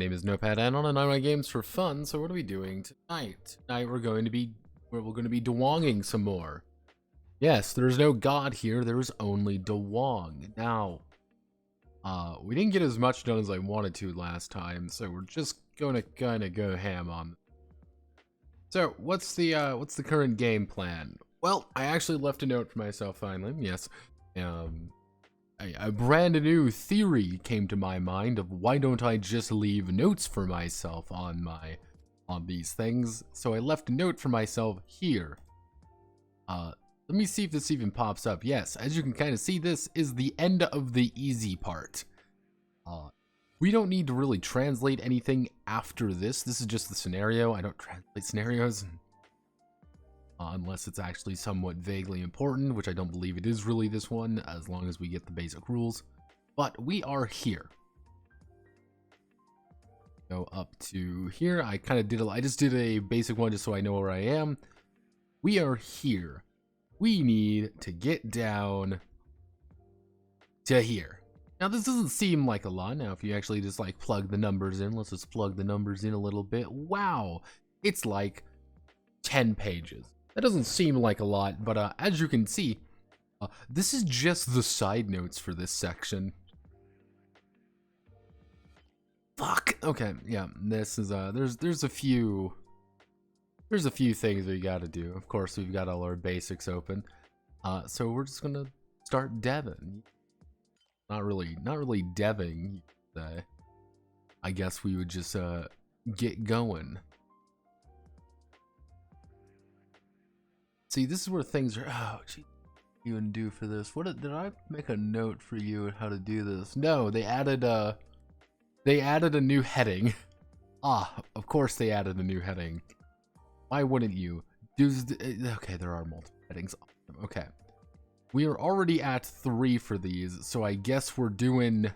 name is Notepad Anon, and I run games for fun. So what are we doing tonight? Tonight we're going to be Duwanging some more. Yes, there's no god here. There is only Duwang. Now, we didn't get as much done as I wanted to last time, so we're just gonna kind of go ham on. So what's the current game plan? Well, I actually left a note for myself finally. Yes, a brand new theory came to my mind of why don't I just leave notes for myself on these things. So I left a note for myself here. Let me see if this even pops up. Yes, as you can kind of see, this is the end of the easy part. We don't need to really translate anything after this. This is just the scenario. I don't translate scenarios unless it's actually somewhat vaguely important, which I don't believe it is really this one, as long as we get the basic rules. But we are here. Go up to here. I just did a basic one just so I know where I am. We are here. We need to get down to here. Now, this doesn't seem like a lot. Now, if you actually just like plug the numbers in, let's just plug the numbers in a little bit. Wow, it's like 10 pages. That doesn't seem like a lot, but as you can see, this is just the side notes for this section. Fuck. Okay, yeah, this is there's a few things we got to do. Of course, we've got all our basics open. So we're just gonna start deving. Not really deving. I guess we would just get going. See, this is where things are. Oh, gee, you and do for this. What did I make a note for you on how to do this? No, they added a new heading. Of course they added a new heading. Why wouldn't you? Okay, there are multiple headings. Okay. We are already at 3 for these, so I guess we're doing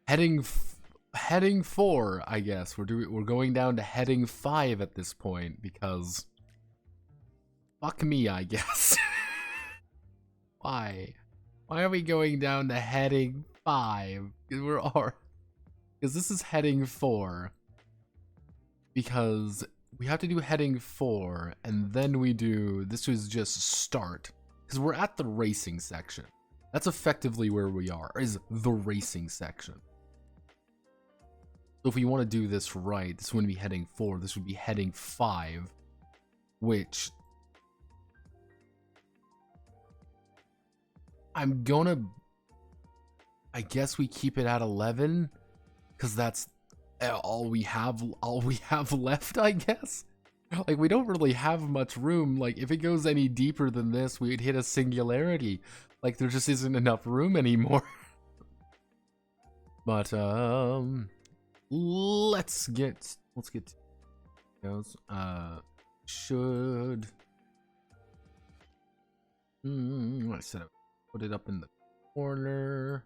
heading 4, I guess. We're going down to heading 5 at this point because fuck me, I guess. Why are we going down to heading 5? Because this is heading 4. Because we have to do heading 4, and then we do, this was just start. Because we're at the racing section. That's effectively where we are, is the racing section. So if we want to do this right, this wouldn't be heading 4, this would be heading 5, which I guess we keep it at 11, because that's all we have left, I guess. Like, we don't really have much room. Like, if it goes any deeper than this, we'd hit a singularity. Like, there just isn't enough room anymore. But let's get to those. Should I set up, put it up in the corner.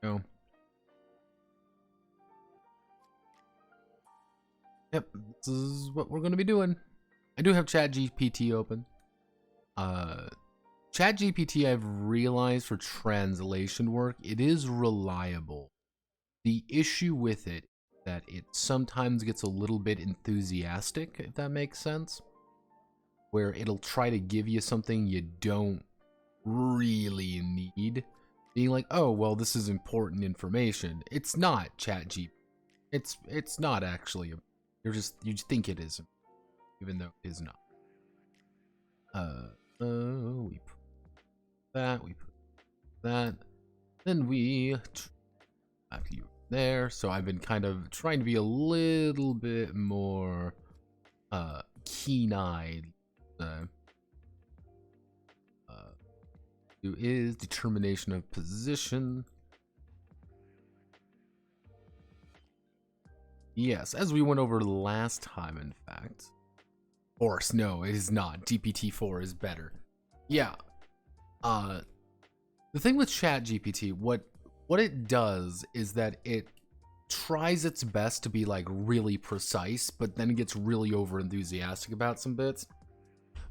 No. Yep, this is what we're going to be doing. I do have ChatGPT open. ChatGPT, I've realized for translation work, it is reliable. The issue with it is that it sometimes gets a little bit enthusiastic, if that makes sense. Where it'll try to give you something you don't really need. Being like, oh, well, this is important information. It's not ChatGPT. It's not actually. You just think it is, even though it is not. We put that, then we back you there. So I've been kind of trying to be a little bit more keen-eyed. Who is determination of position. Yes, as we went over last time, in fact. Of course, no, it is not. GPT-4 is better. Yeah. The thing with ChatGPT, what it does is that it tries its best to be like really precise, but then it gets really over enthusiastic about some bits.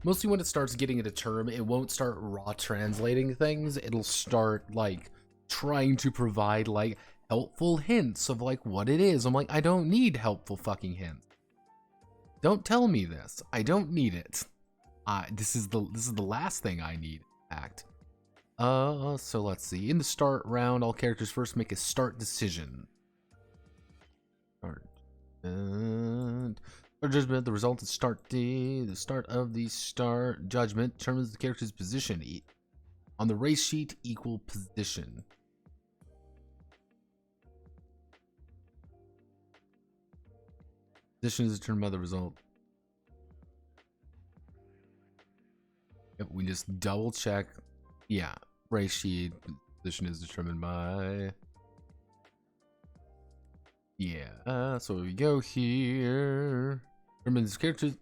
Mostly when it starts getting into term, it won't start raw translating things. It'll start like trying to provide like helpful hints of like what it is. I'm like, I don't need helpful fucking hints. Don't tell me this. I don't need it. This is the last thing I need. Act. So let's see. In the start round, all characters first make a start decision. Start. Judgment. The result is the start of the start judgment determines the character's position on the race sheet. Equal position. Position is determined by the result. Yep, we just double check. Yeah, race sheet position is determined by. Yeah, so we go here. Determines characters.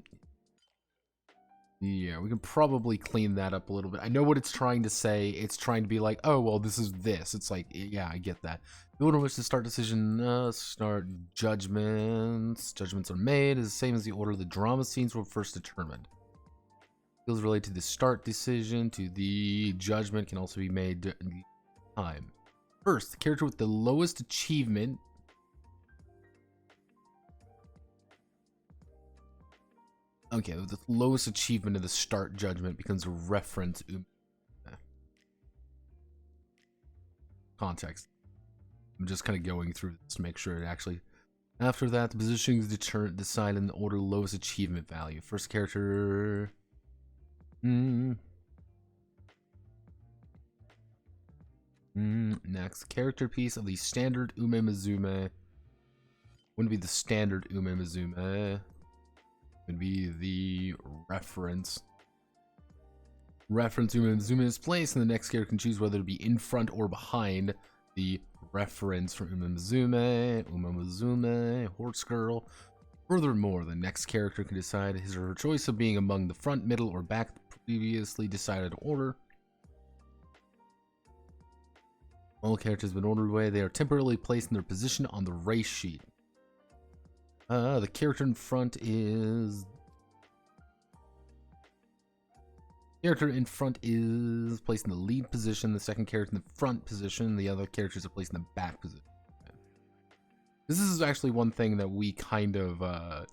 Yeah, we can probably clean that up a little bit. I know what it's trying to say. It's trying to be like, oh, well, this is this. It's like, yeah, I get that. The order in which the start decision, start judgments. Judgments are made is the same as the order the drama scenes were first determined. Skills related to the start decision to the judgment can also be made during time. First, the character with the lowest achievement. Okay, the lowest achievement of the start judgment becomes a reference. Context. I'm just kind of going through this to make sure it actually. After that, the position is decided in the order lowest achievement value. First character. Next character piece of the standard Umemazume. Wouldn't be the standard Umemazume. Would be the reference. Reference Umemazume is placed, and the next character can choose whether to be in front or behind the reference for Umemazume, Horse Girl. Furthermore, the next character can decide his or her choice of being among the front, middle, or back previously decided order. All characters have been ordered away. They are temporarily placed in their position on the race sheet. The character in front is... Character in front is placed in the lead position. The second character in the front position. The other characters are placed in the back position. This is actually one thing that we kind of,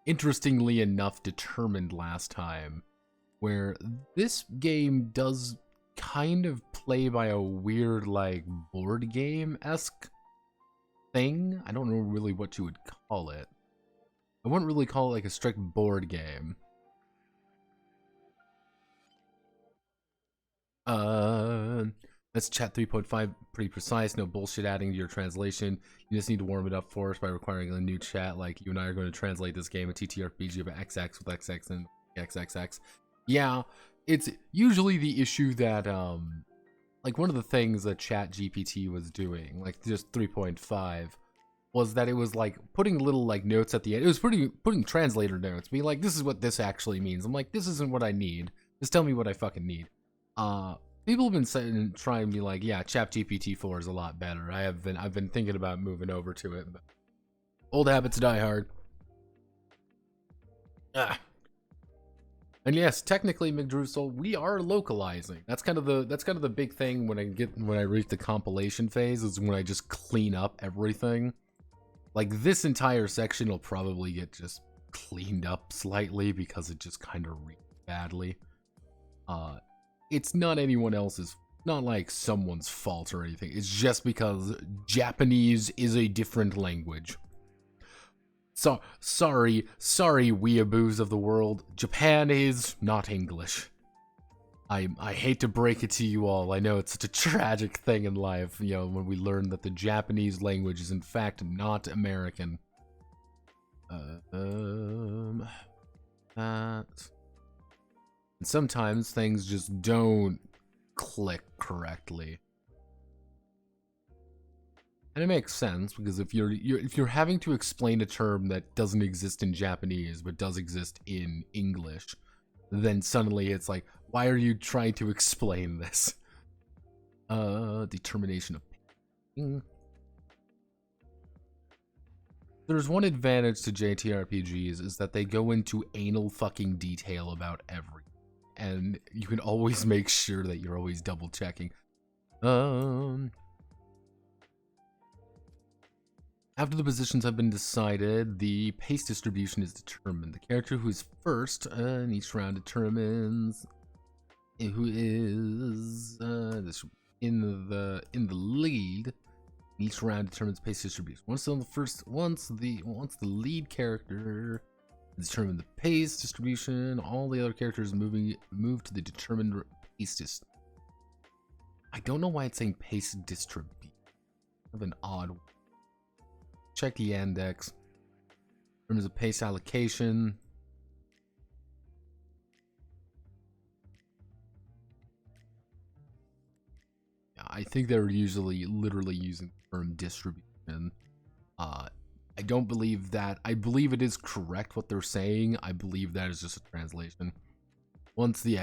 interestingly enough, determined last time. Where this game does kind of play by a weird, like, board game-esque thing. I don't know really what you would call it. I wouldn't really call it like a strict board game. That's chat 3.5, pretty precise, no bullshit adding to your translation. You just need to warm it up for us by requiring a new chat, like you and I are going to translate this game, a TTRPG of XX with XX and XXX. Yeah, it's usually the issue that, like one of the things that chat GPT was doing, like just 3.5, was that it was like putting little like notes at the end. It was putting translator notes, being like, this is what this actually means. I'm like, this isn't what I need. Just tell me what I fucking need. People have been saying, trying to be like, yeah, ChatGPT 4 is a lot better. I've been thinking about moving over to it, but old habits die hard. And yes, technically, McDrussel, we are localizing. That's kind of the big thing when I reach the compilation phase, is when I just clean up everything. Like this entire section will probably get just cleaned up slightly because it just kind of reads badly. It's not anyone else's, not like someone's fault or anything. It's just because Japanese is a different language. So, sorry, weeaboos of the world. Japan is not English. I hate to break it to you all. I know it's such a tragic thing in life, you know, when we learn that the Japanese language is in fact not American. And sometimes things just don't click correctly. And it makes sense, because if you're having to explain a term that doesn't exist in Japanese but does exist in English, then suddenly it's like, why are you trying to explain this? Determination of pain. There's one advantage to JTRPGs, is that they go into anal fucking detail about everything. And you can always make sure that you're always double checking. After the positions have been decided, the pace distribution is determined. The character who is first in each round determines who is in the lead. Each round determines pace distribution. Once the lead character determine the pace distribution, all the other characters move to the determined pace distribution. I don't know why it's saying pace distribution. Kind of an odd. Check the index. In terms of pace allocation. Yeah, I think they're usually literally using the term distribution. I don't believe that. I believe it is correct what they're saying. I believe that is just a translation. Once the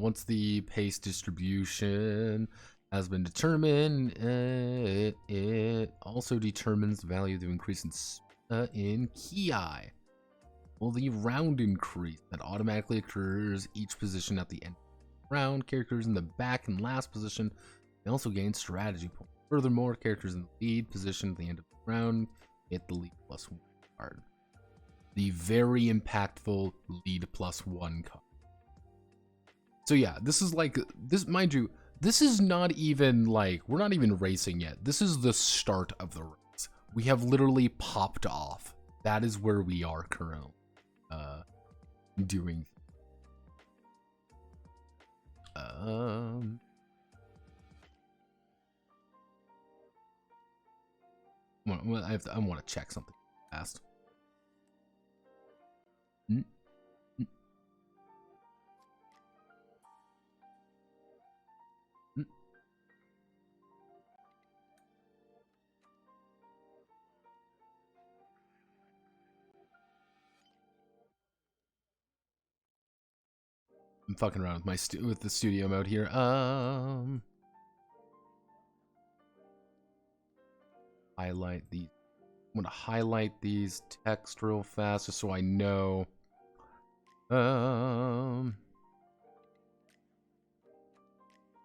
once the pace distribution has been determined, it also determines the value of the increase in ki. Well, the round increase that automatically occurs each position at the end of the round. Characters in the back and last position may also gain strategy points. Furthermore, characters in the lead position at the end of the round get the lead +1 card. The very impactful lead +1 card. So yeah, this is like, this, mind you, this is not even like, we're not even racing yet. This is the start of the race. We have literally popped off. That is where we are currently doing. I want to check something fast. I'm fucking around with my with the studio mode here. Highlight these. I'm gonna highlight these text real fast just so I know.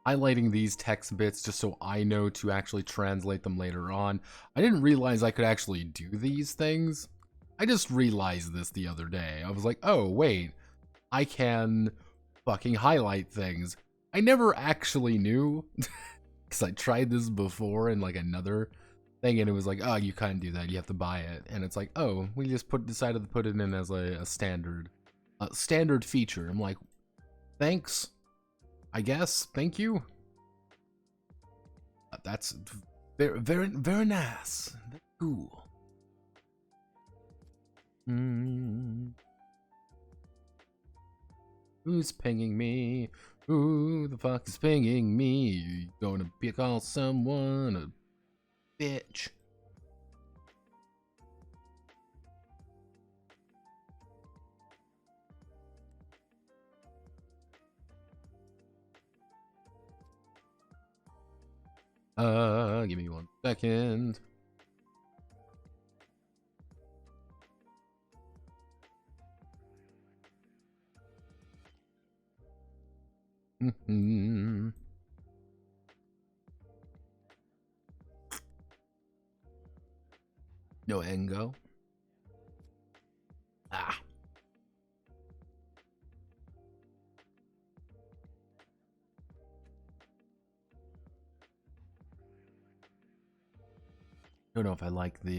Highlighting these text bits just so I know to actually translate them later on. I didn't realize I could actually do these things. I just realized this the other day. I was like, oh wait, I can fucking highlight things. I never actually knew because I tried this before in like another thing and it was like, oh, you can't do that, you have to buy it. And it's like, oh, we just decided to put it in as a standard feature. I'm like, thanks, I guess, thank you. That's very, very, very nice, very cool. Who's pinging me? Who the fuck is pinging me? You gonna call someone a bitch? Give me 1 second. No Engo. Ah. Don't know if I like the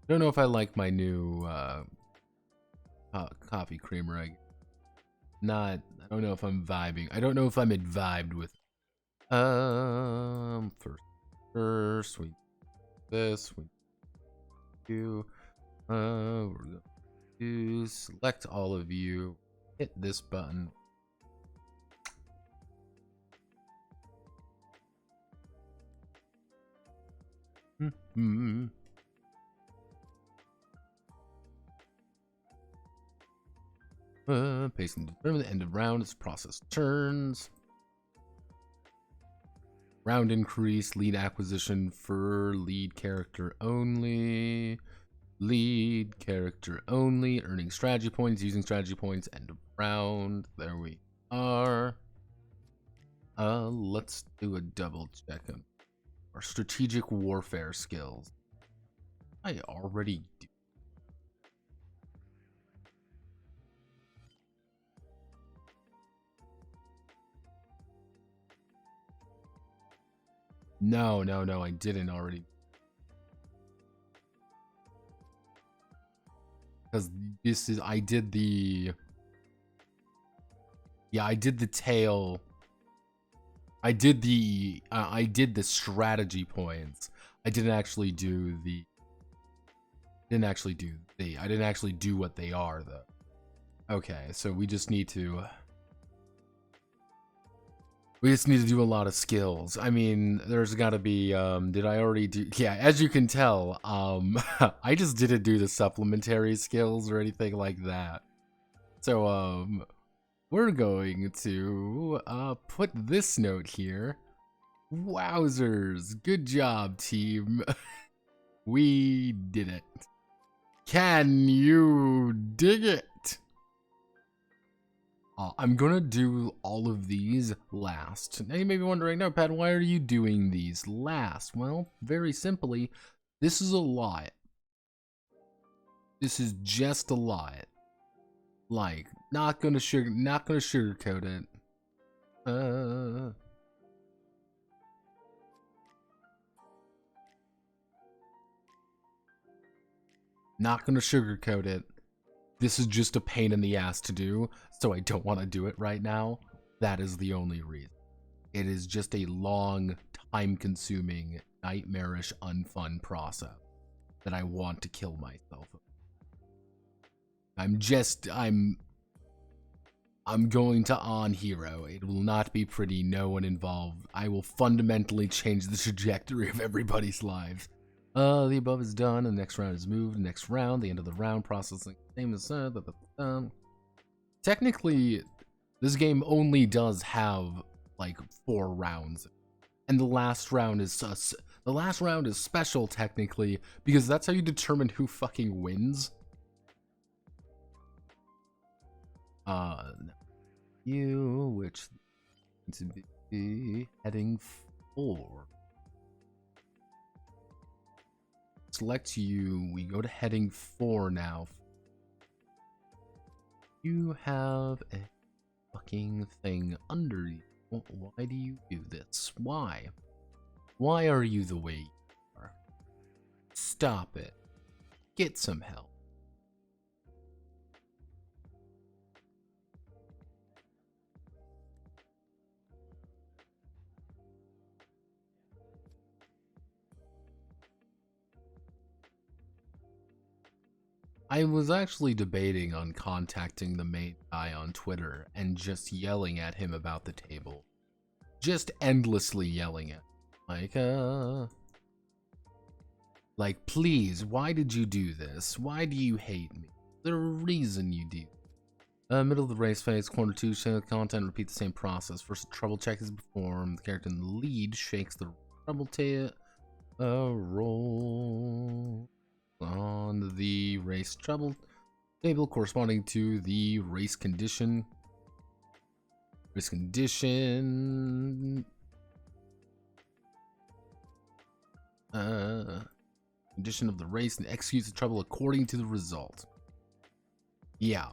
don't know if I like my new coffee creamer. I don't know if I'm vibing. I don't know if I'm vibed with. First we this we do. We're going to select all of you. Hit this button. Paste and determine the end of round as process turns. Round increase, lead acquisition for lead character only. Lead character only, earning strategy points, using strategy points, end of round. There we are. Let's do a double check on our strategic warfare skills. I already do. No, I didn't already. Because this is, I did the tail. I did the strategy points. I didn't actually do what they are though. Okay, so we just need to do a lot of skills. I mean, there's got to be did I already do? Yeah, as you can tell, I just didn't do the supplementary skills or anything like that. So we're going to put this note here. Wowzers, good job, team. We did it. Can you dig it? I'm gonna do all of these last. Now you may be wondering, no, Pat, why are you doing these last? Well, very simply, this is a lot. This is just a lot. Like, not gonna sugarcoat it. Not gonna sugarcoat it. This is just a pain in the ass to do, so I don't want to do it right now. That is the only reason. It is just a long, time-consuming, nightmarish, unfun process that I want to kill myself. I'm going to on hero. It will not be pretty, no one involved. I will fundamentally change the trajectory of everybody's lives. The above is done, and the next round is moved. Next round, the end of the round, processing. Same as technically, this game only does have like 4 rounds, and the last round is special technically because that's how you determine who fucking wins. Which to be heading for. Select you. We go to heading 4 now. You have a fucking thing under you. Why do you do this? Why? Why are you the way you are? Stop it. Get some help. I was actually debating on contacting the main guy on Twitter and just yelling at him about the table. Just endlessly yelling at him. Like, please, why did you do this? Why do you hate me? There's a reason you do. Middle of the race phase, corner 2, show content, repeat the same process. First, a trouble check is performed. The character in the lead shakes the trouble roll on the race trouble table corresponding to the race condition. Condition of the race and executes the trouble according to the result. Yeah.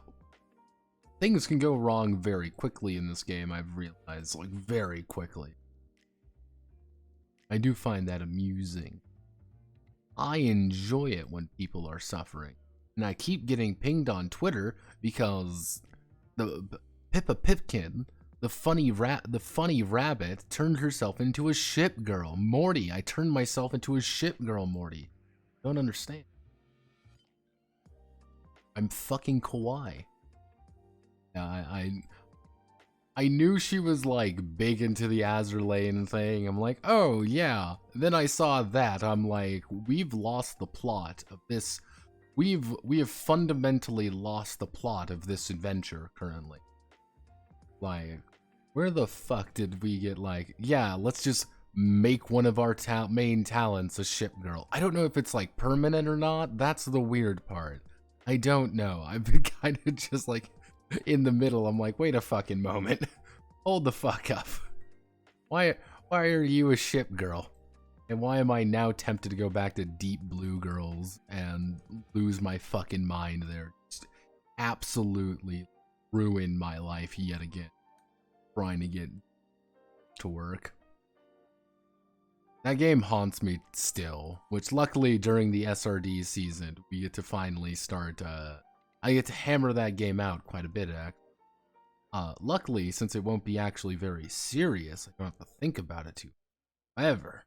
Things can go wrong very quickly in this game, I've realized, like very quickly. I do find that amusing. I enjoy it when people are suffering. And I keep getting pinged on Twitter because the Pippa Pipkin, the funny rabbit, turned herself into a ship girl. Morty, I turned myself into a ship girl, Morty. Don't understand. I'm fucking kawaii. I knew she was like big into the Azur Lane thing. I'm like, oh yeah. Then I saw that. I'm like, we've lost the plot of this. We have fundamentally lost the plot of this adventure currently. Like, where the fuck did we get like, yeah, let's just make one of our main talents a ship girl. I don't know if it's like permanent or not. That's the weird part. I don't know. I've been kind of just like in the middle. I'm like, wait a fucking moment. Hold the fuck up. Why are you a ship girl? And why am I now tempted to go back to Deep Blue Girls and lose my fucking mind there? Just absolutely ruin my life yet again. Trying to get to work. That game haunts me still, which luckily during the SRD season, we get to finally start, I get to hammer that game out quite a bit, actually. Luckily, since it won't be actually very serious, I don't have to think about it too. However,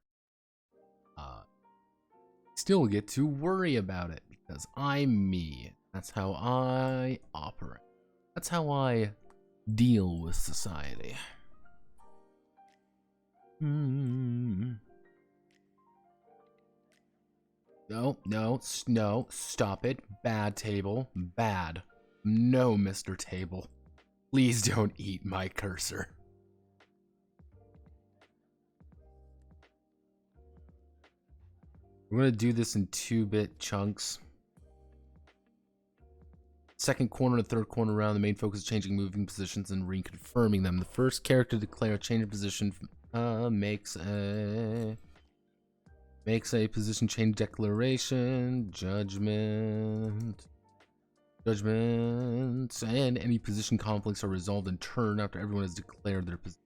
still get to worry about it because I'm me. That's how I operate. That's how I deal with society. No, stop it. Bad table. Bad. No, Mr. Table. Please don't eat my cursor. We're gonna do this in 2-bit chunks. Second corner and third corner round, the main focus is changing moving positions and reconfirming them. The first character to declare a change of position makes a position change declaration, judgment, and any position conflicts are resolved in turn after everyone has declared their position.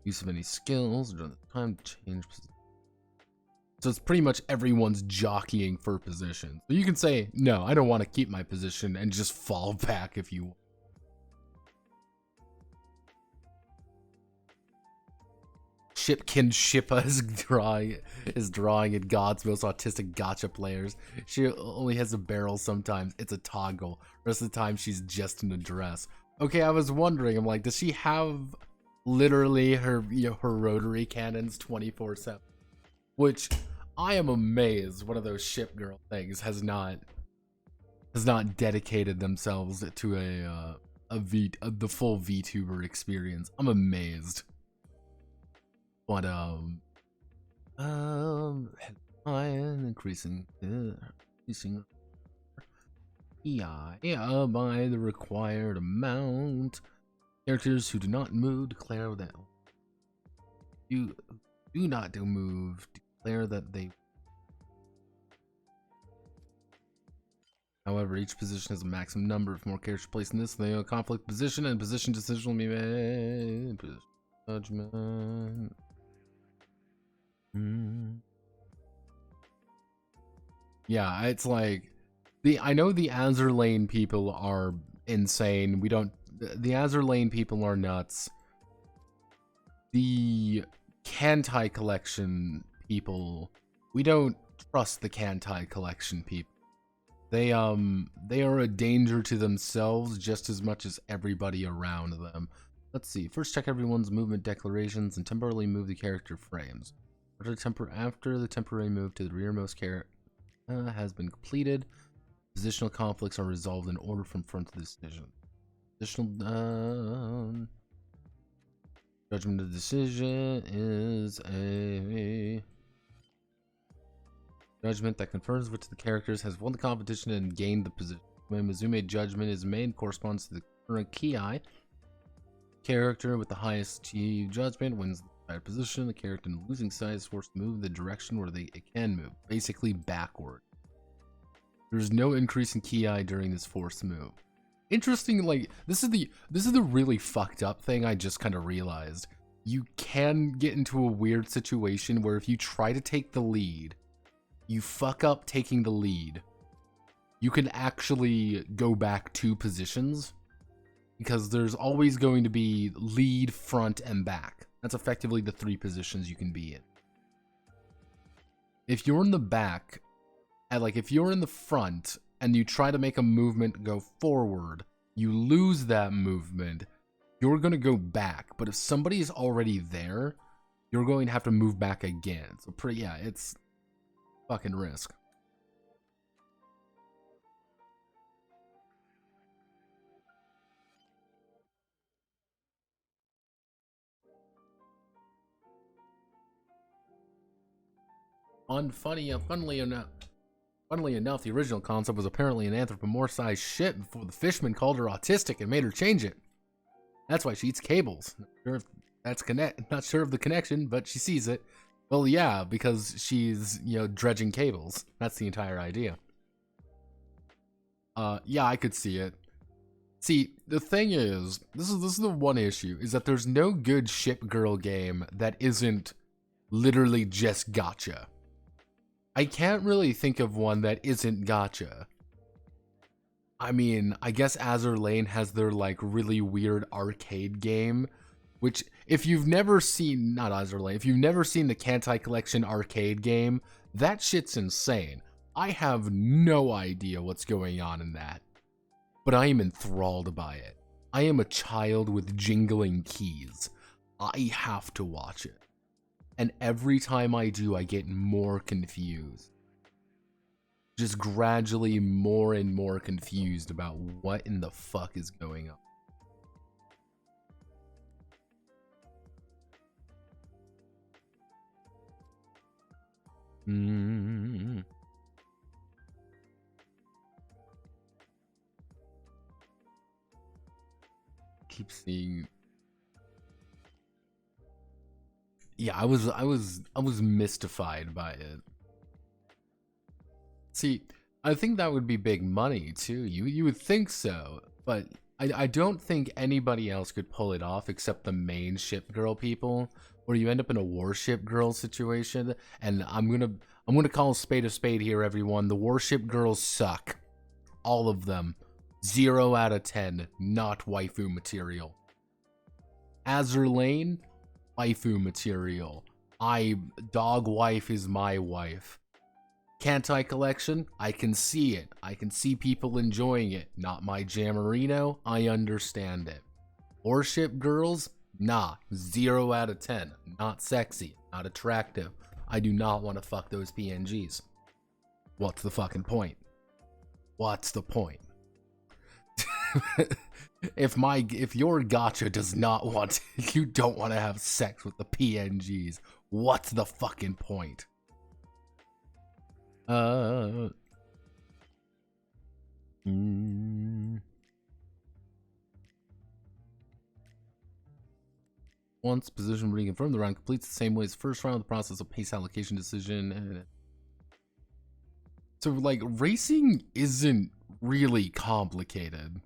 Use of any skills during the time to change position. So it's pretty much everyone's jockeying for position. So you can say, no, I don't want to keep my position and just fall back if you want. Shipkin Shippa is drawing in God's most autistic gacha players. She only has a barrel sometimes. It's a toggle. The rest of the time she's just in a dress. Okay, I was wondering, I'm like, does she have literally her her rotary cannons 24/7? Which I am amazed one of those ship girl things has not dedicated themselves to the full VTuber experience. I'm amazed. But increasing EI by the required amount. Characters who do not move declare that you do not move. Declare that they. However, each position has a maximum number of more characters placed in this. The conflict position and position decision will be made. Judgment. Yeah, it's like I know the Azur Lane people are insane. The Azur Lane people are nuts. The Kantai collection people, we don't trust the Kantai collection people. They are a danger to themselves just as much as everybody around them. Let's see. First, check everyone's movement declarations and temporarily move the character frames. After the temporary move to the rearmost character has been completed, positional conflicts are resolved in order from front to decision. Additional judgment of decision is a judgment that confirms which of the characters has won the competition and gained the position. When Mizume judgment is made, corresponds to the current Ki. Character with the highest G judgment wins the desired position. The character in the losing side is forced to move the direction where it can move, basically backward. There's no increase in Ki during this forced move. Interesting, like this is the really fucked up thing I just kind of realized. You can get into a weird situation where if you try to take the lead, you fuck up taking the lead, you can actually go back 2 positions because there's always going to be lead, front, and back. That's effectively the 3 positions you can be in. If you're in the back, and like if you're in the front and you try to make a movement go forward, you lose that movement, you're going to go back. But if somebody's already there, you're going to have to move back again. So yeah, it's fucking risk. Funnily enough, the original concept was apparently an anthropomorphized ship before the fisherman called her autistic and made her change it. That's why she eats cables. Not sure if That's connect. Not sure of the connection, but she sees it. Well, yeah, because she's, dredging cables. That's the entire idea. Yeah, I could see it. See, the thing is, this is the one issue, is that there's no good ship girl game that isn't literally just gacha. I can't really think of one that isn't gacha. I mean, I guess Azur Lane has their, like, really weird arcade game, which, if you've never seen, not Azur Lane, if you've never seen the Kantai Collection arcade game, that shit's insane. I have no idea what's going on in that, but I am enthralled by it. I am a child with jingling keys. I have to watch it. And every time I do, I get more confused. Just gradually more and more confused about what in the fuck is going on. Keep seeing. Yeah, I was mystified by it. See, I think that would be big money too. You would think so, but I don't think anybody else could pull it off except the main ship girl people, where you end up in a warship girl situation. And I'm gonna call a spade here, everyone. The warship girls suck, all of them. 0 out of 10, not waifu material. Azur Lane, waifu material. Dog wife is my wife. Kantai Collection, I can see it. I can see people enjoying it. Not my Jammerino, I understand it. Warship girls, nah, 0 out of 10. Not sexy, not attractive. I do not want to fuck those PNGs. What's the fucking point? What's the point? If your gacha does not want, you don't want to have sex with the PNGs, what's the fucking point? Once position reconfirmed, the round completes the same way as first round. The process of pace allocation decision. So, like, racing isn't really complicated,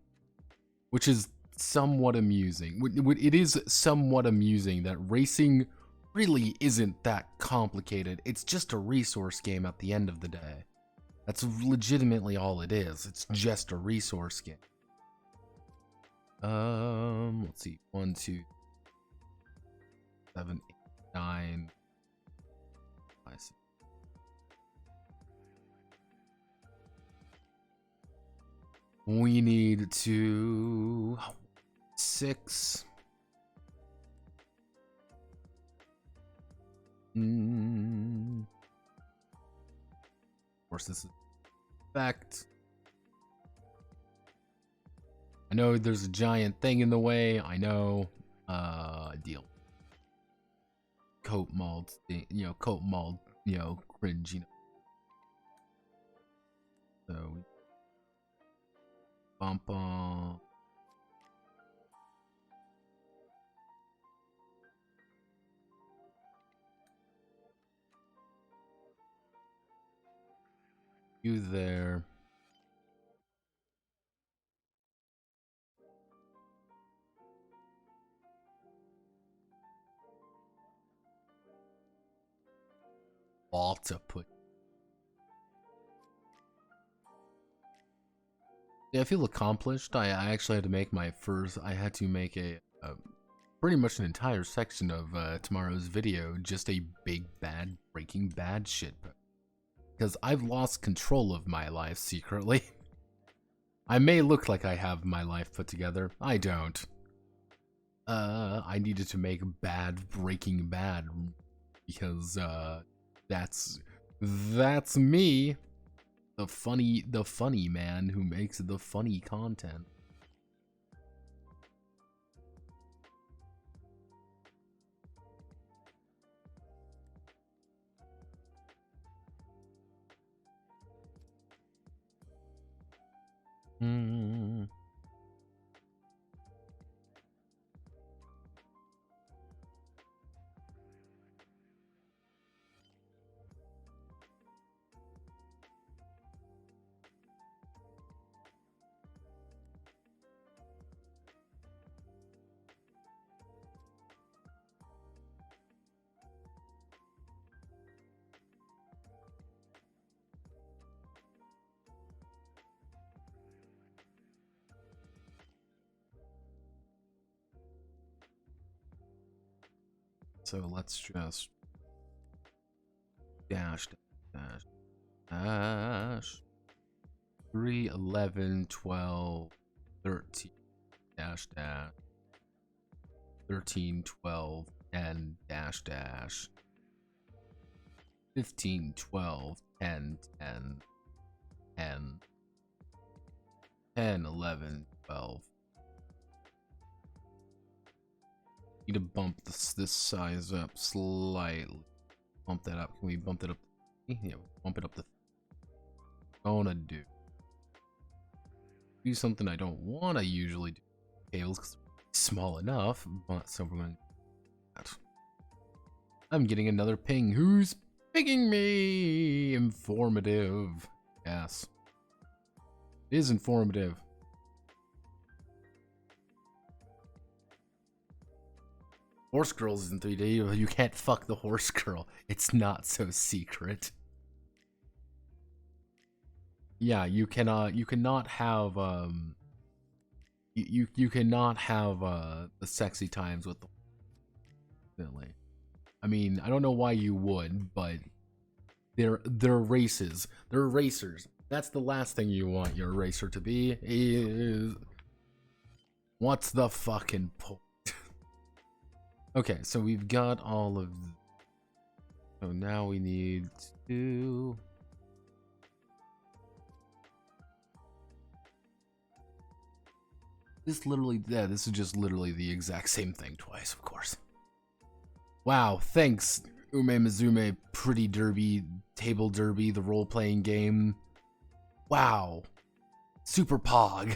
which is somewhat amusing. It is somewhat amusing that racing really isn't that complicated. It's just a resource game at the end of the day. That's legitimately all it is. It's just a resource game. Let's see. 1, 2, 7, 8, 9. I see. We need to 6. Of course, this is fact. I know there's a giant thing in the way. I know. Deal. Coat mold, cringe, So, bump on. You there. All to put. Yeah, I feel accomplished. I actually had to make my first. I had to make a pretty much an entire section of tomorrow's video, just a big bad Breaking Bad shit. Because I've lost control of my life secretly. I may look like I have my life put together. I don't. I needed to make bad Breaking Bad because that's me, the funny man who makes the funny content. so let's just dash, dash, dash. 3, 11, 12, 13, dash, dash. 13, 12, 10, dash, dash. 15, 12, 10, 10, 10. 10, 11, 12. Need to bump this size up slightly. Bump that up. Can we bump it up? Yeah, bump it up to. Gonna do something I don't want to usually do. Tables because it's small enough, but so we're going to do that. I'm getting another ping. Who's pinging me? Informative. Yes. It is informative. Horse girls is in 3D. You can't fuck the horse girl. It's not so secret. Yeah, you cannot have you cannot have the sexy times with the really. I mean, I don't know why you would, but they're races. They're racers. That's the last thing you want your racer to be. Is what's the fucking point? Okay, so we've got all of. So now we need to. This literally, yeah, this is just literally the exact same thing twice, of course. Wow, thanks, Ume Mizume, Pretty Derby, Table Derby, the role-playing game. Wow. Super Pog.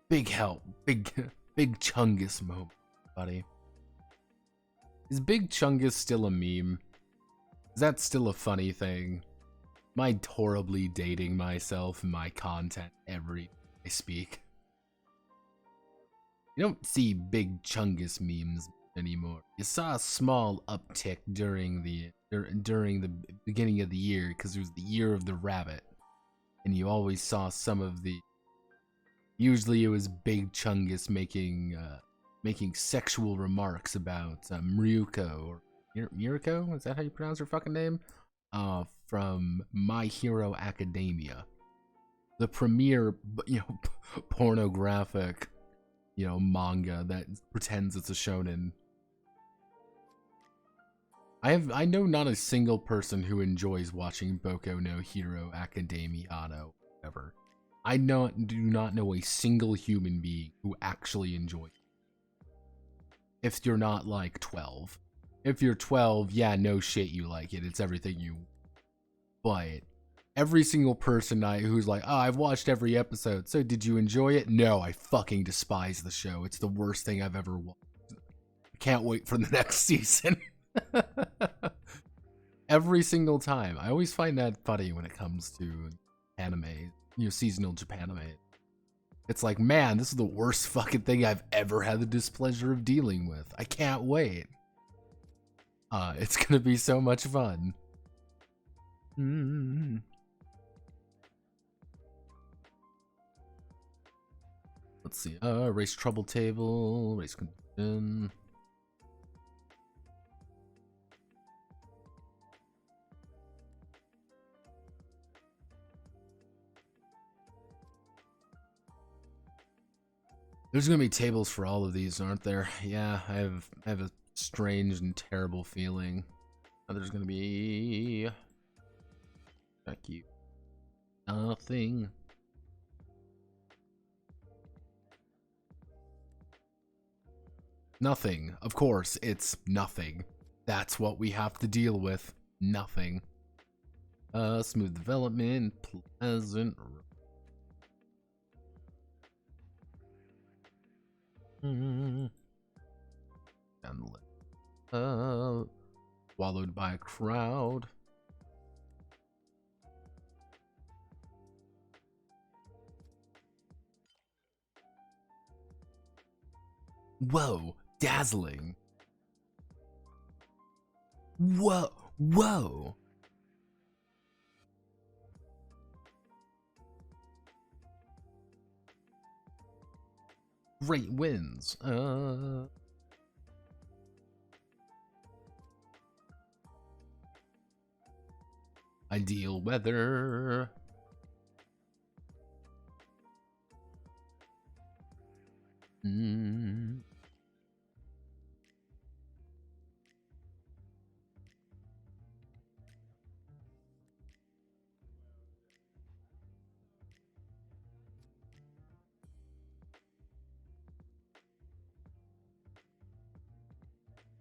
Big help. Big Chungus moment, buddy. Is Big Chungus still a meme? Is that still a funny thing? Am I horribly dating myself and my content every time I speak? You don't see Big Chungus memes anymore. You saw a small uptick during the beginning of the year because it was the year of the rabbit, and you always saw some of the. Usually, it was Big Chungus making sexual remarks about Miruko or Miruko. Is that how you pronounce her fucking name? From My Hero Academia, the premier, pornographic, manga that pretends it's a shonen. I know not a single person who enjoys watching Boku no Hero Academia ever. I do not know a single human being who actually enjoys it. If you're not like 12. If you're 12, yeah, no shit, you like it. It's everything you. But every single person who's like, oh, I've watched every episode. So did you enjoy it? No, I fucking despise the show. It's the worst thing I've ever watched. I can't wait for the next season. Every single time. I always find that funny when it comes to anime, seasonal Japan anime. It's like, man, this is the worst fucking thing I've ever had the displeasure of dealing with. I can't wait. It's gonna be so much fun. Let's see. Race trouble table, race condition. There's gonna be tables for all of these, aren't there? Yeah, I have a strange and terrible feeling. There's gonna be. Check you. Nothing. Nothing. Of course, it's nothing. That's what we have to deal with. Nothing. Smooth development, pleasant. Swallowed by a crowd. Whoa, dazzling. Whoa. Great wins. Ideal weather.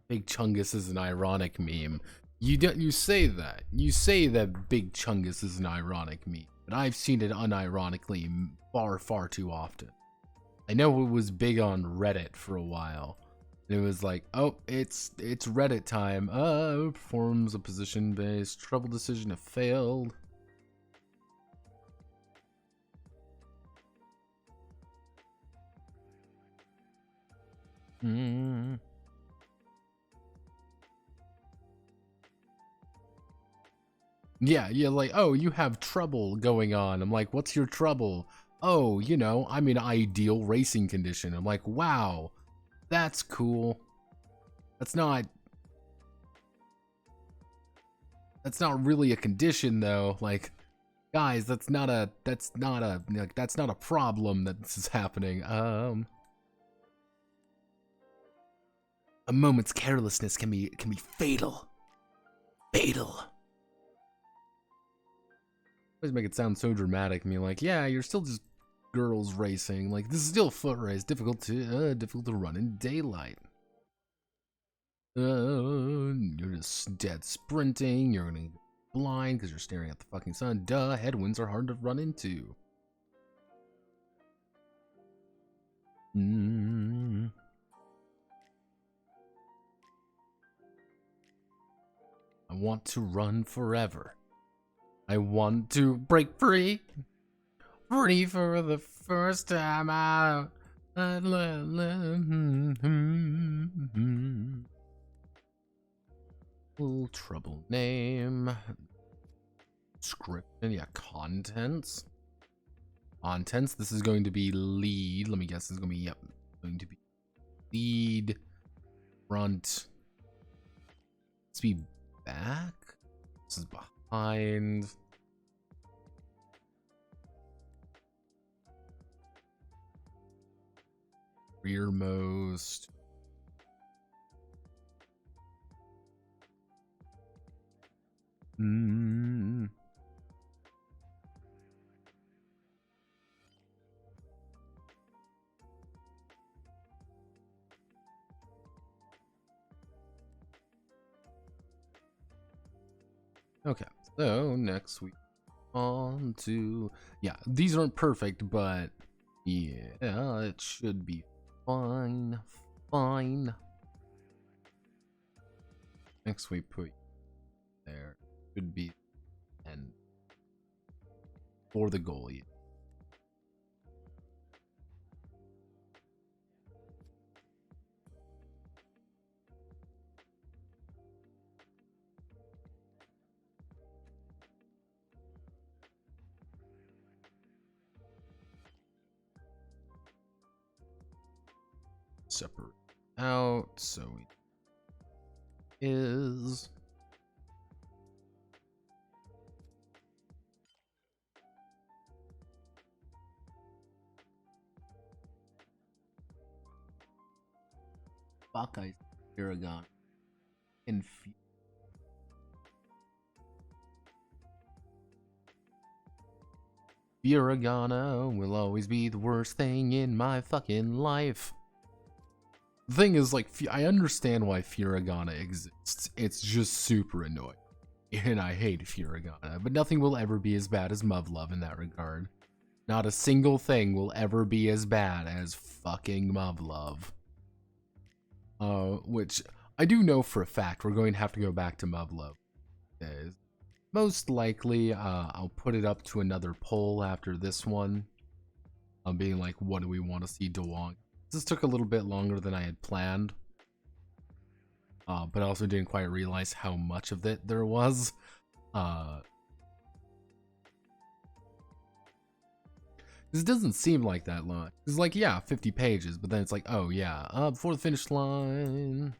Big Chungus is an ironic meme. You say that. You say that Big Chungus is an ironic meme, but I've seen it unironically far too often. I know it was big on Reddit for a while. And it was like, oh, it's Reddit time. Performs a position-based trouble decision if failed. Yeah, like, oh, you have trouble going on. I'm like, what's your trouble? Oh, you know, I'm in ideal racing condition. I'm like, wow, that's cool. That's not really a condition though. Like, guys, that's not a problem that this is happening. A moment's carelessness can be fatal. Fatal. Always make it sound so dramatic. Me like, yeah, you're still just girls racing. Like, this is still a foot race. Difficult to run in daylight. You're just dead sprinting. You're gonna get blind because you're staring at the fucking sun. Duh. Headwinds are hard to run into. I want to run forever. I want to break free. Free for the first time out. Little trouble name. Script and yeah, contents. Contents. This is going to be lead. Let me guess. This is going to be, yep. Going to be lead. Front. Let's be back. This is behind. Rearmost. Okay, so next we on to, yeah, these aren't perfect, but yeah, it should be fine. Next we put there should be 10 for the goalie. Separate out, so we is Buckeye Aragon and Furigana will always be the worst thing in my fucking life. The thing is, like, I understand why Furigana exists. It's just super annoying. And I hate Furigana, but nothing will ever be as bad as Muv-Luv in that regard. Not a single thing will ever be as bad as fucking Muv-Luv. Which I do know for a fact we're going to have to go back to Muv-Luv. Most likely, I'll put it up to another poll after this one. I'm being like, what do we want to see Duwang? This took a little bit longer than I had planned. But I also didn't quite realize how much of it there was. This doesn't seem like that long. It's like, yeah, 50 pages, but then it's like, oh yeah, before the finish line.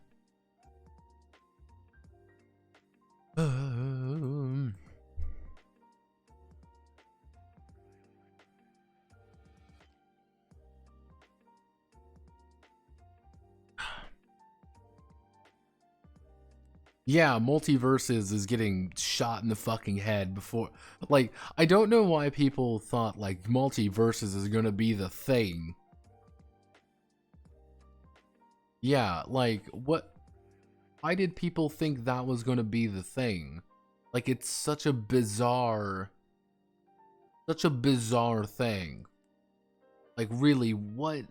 Yeah, multiverses is getting shot in the fucking head before. Like, I don't know why people thought, like, multiverses is gonna be the thing. Yeah, like, what? Why did people think that was gonna be the thing? Like, it's such a bizarre thing. Like, really, what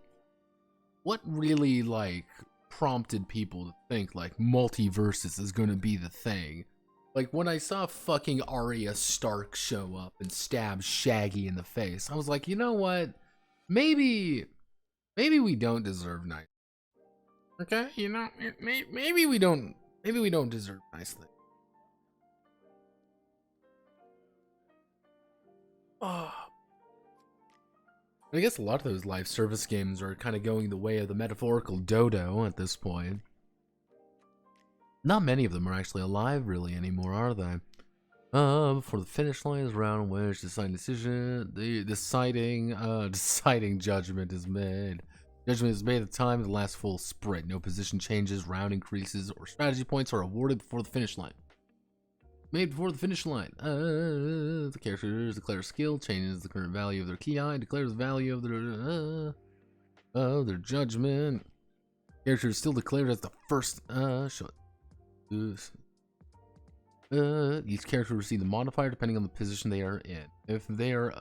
really, like, prompted people to think, like, multiverses is gonna be the thing? Like, when I saw fucking Arya Stark show up and stab Shaggy in the face, I was like, you know what? Maybe we don't deserve nice. Okay, you know, maybe we don't deserve nice things. Oh. I guess a lot of those live service games are kind of going the way of the metaphorical dodo at this point. Not many of them are actually alive really anymore, are they? Before the finish line is round in which the deciding judgment is made. Judgment is made at the time of the last full sprint. No position changes, round increases, or strategy points are awarded before the finish line. Made before the finish line. The characters declare skill, changes the current value of their ki, declares the value of their judgment. Character is still declared as the first. Each character receives a modifier depending on the position they are in. If there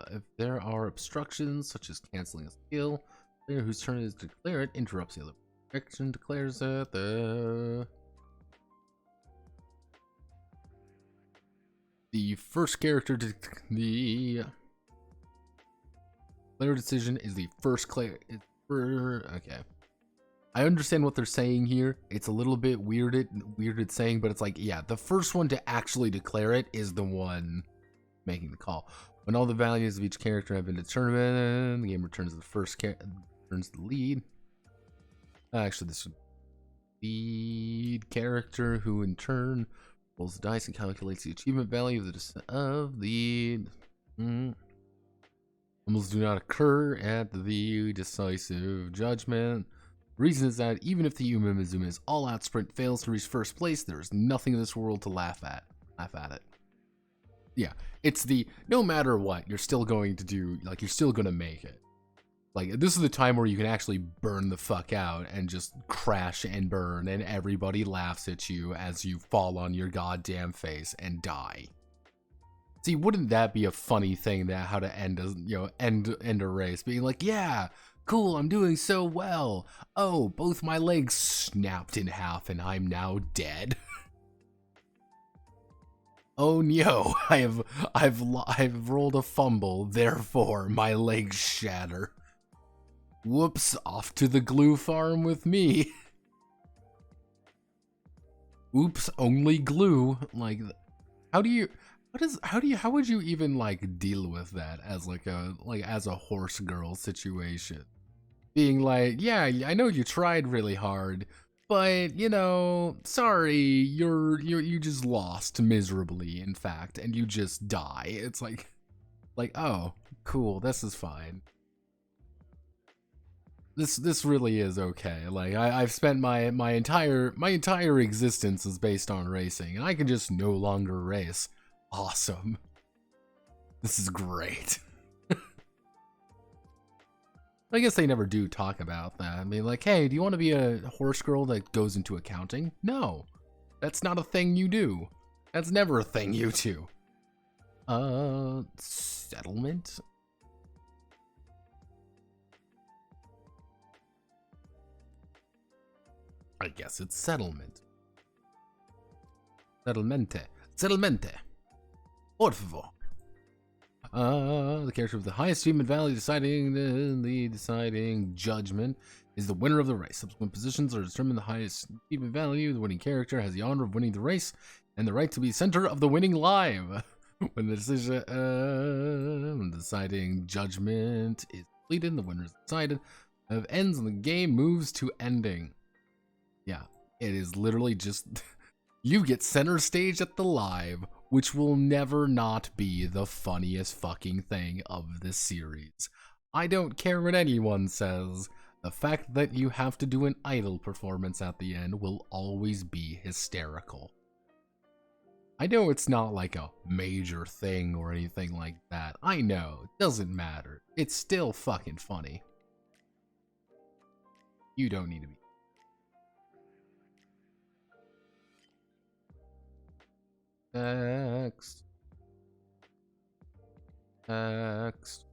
are obstructions such as canceling a skill, the player whose turn it is to declare it interrupts the other. Action declares it. The first character to the player decision is the first player. Okay. I understand what they're saying here. It's a little bit weirded saying, but it's like, yeah, the first one to actually declare it is the one making the call. When all the values of each character have been determined, the game returns the turns the lead. Actually, this lead character, who in turn rolls the dice and calculates the achievement value of the Almost do not occur at the decisive judgment. The reason is that even if the Yuma Mizuma's all-out sprint fails to reach first place, there is nothing in this world to laugh at. It. Yeah, it's the no matter what, you're still going to do, like, you're still going to make it. Like, this is the time where you can actually burn the fuck out and just crash and burn, and everybody laughs at you as you fall on your goddamn face and die. See, wouldn't that be a funny thing, that how to end a race, being like, yeah, cool, I'm doing so well. Oh, both my legs snapped in half and I'm now dead. Oh no, I've rolled a fumble, therefore my legs shatter. Whoops, off to the glue farm with me. Oops, only glue. Like, how would you even, like, deal with that as as a horse girl situation? Being like, yeah, I know you tried really hard, but, you know, sorry, you just lost miserably, in fact, and you just die. It's like, oh, cool, this is fine. This really is okay. Like, I've spent my entire existence is based on racing, and I can just no longer race. Awesome. This is great. I guess they never do talk about that. I mean, like, hey, do you want to be a horse girl that goes into accounting? No. That's not a thing you do. That's never a thing you do. Settlement? I guess it's settlement. Settlemente. Por favor. The character with the highest achievement value deciding the deciding judgment is the winner of the race. Subsequent positions are determined the highest achievement value. The winning character has the honor of winning the race and the right to be center of the winning live. When the decision, when the deciding judgment is completed, the winner is decided. If it ends and the game moves to ending. Yeah, it is literally just you get center stage at the live, which will never not be the funniest fucking thing of this series. I don't care what anyone says. The fact that you have to do an idol performance at the end will always be hysterical. I know it's not like a major thing or anything like that. I know, it doesn't matter. It's still fucking funny. You don't need to be. Next. Next.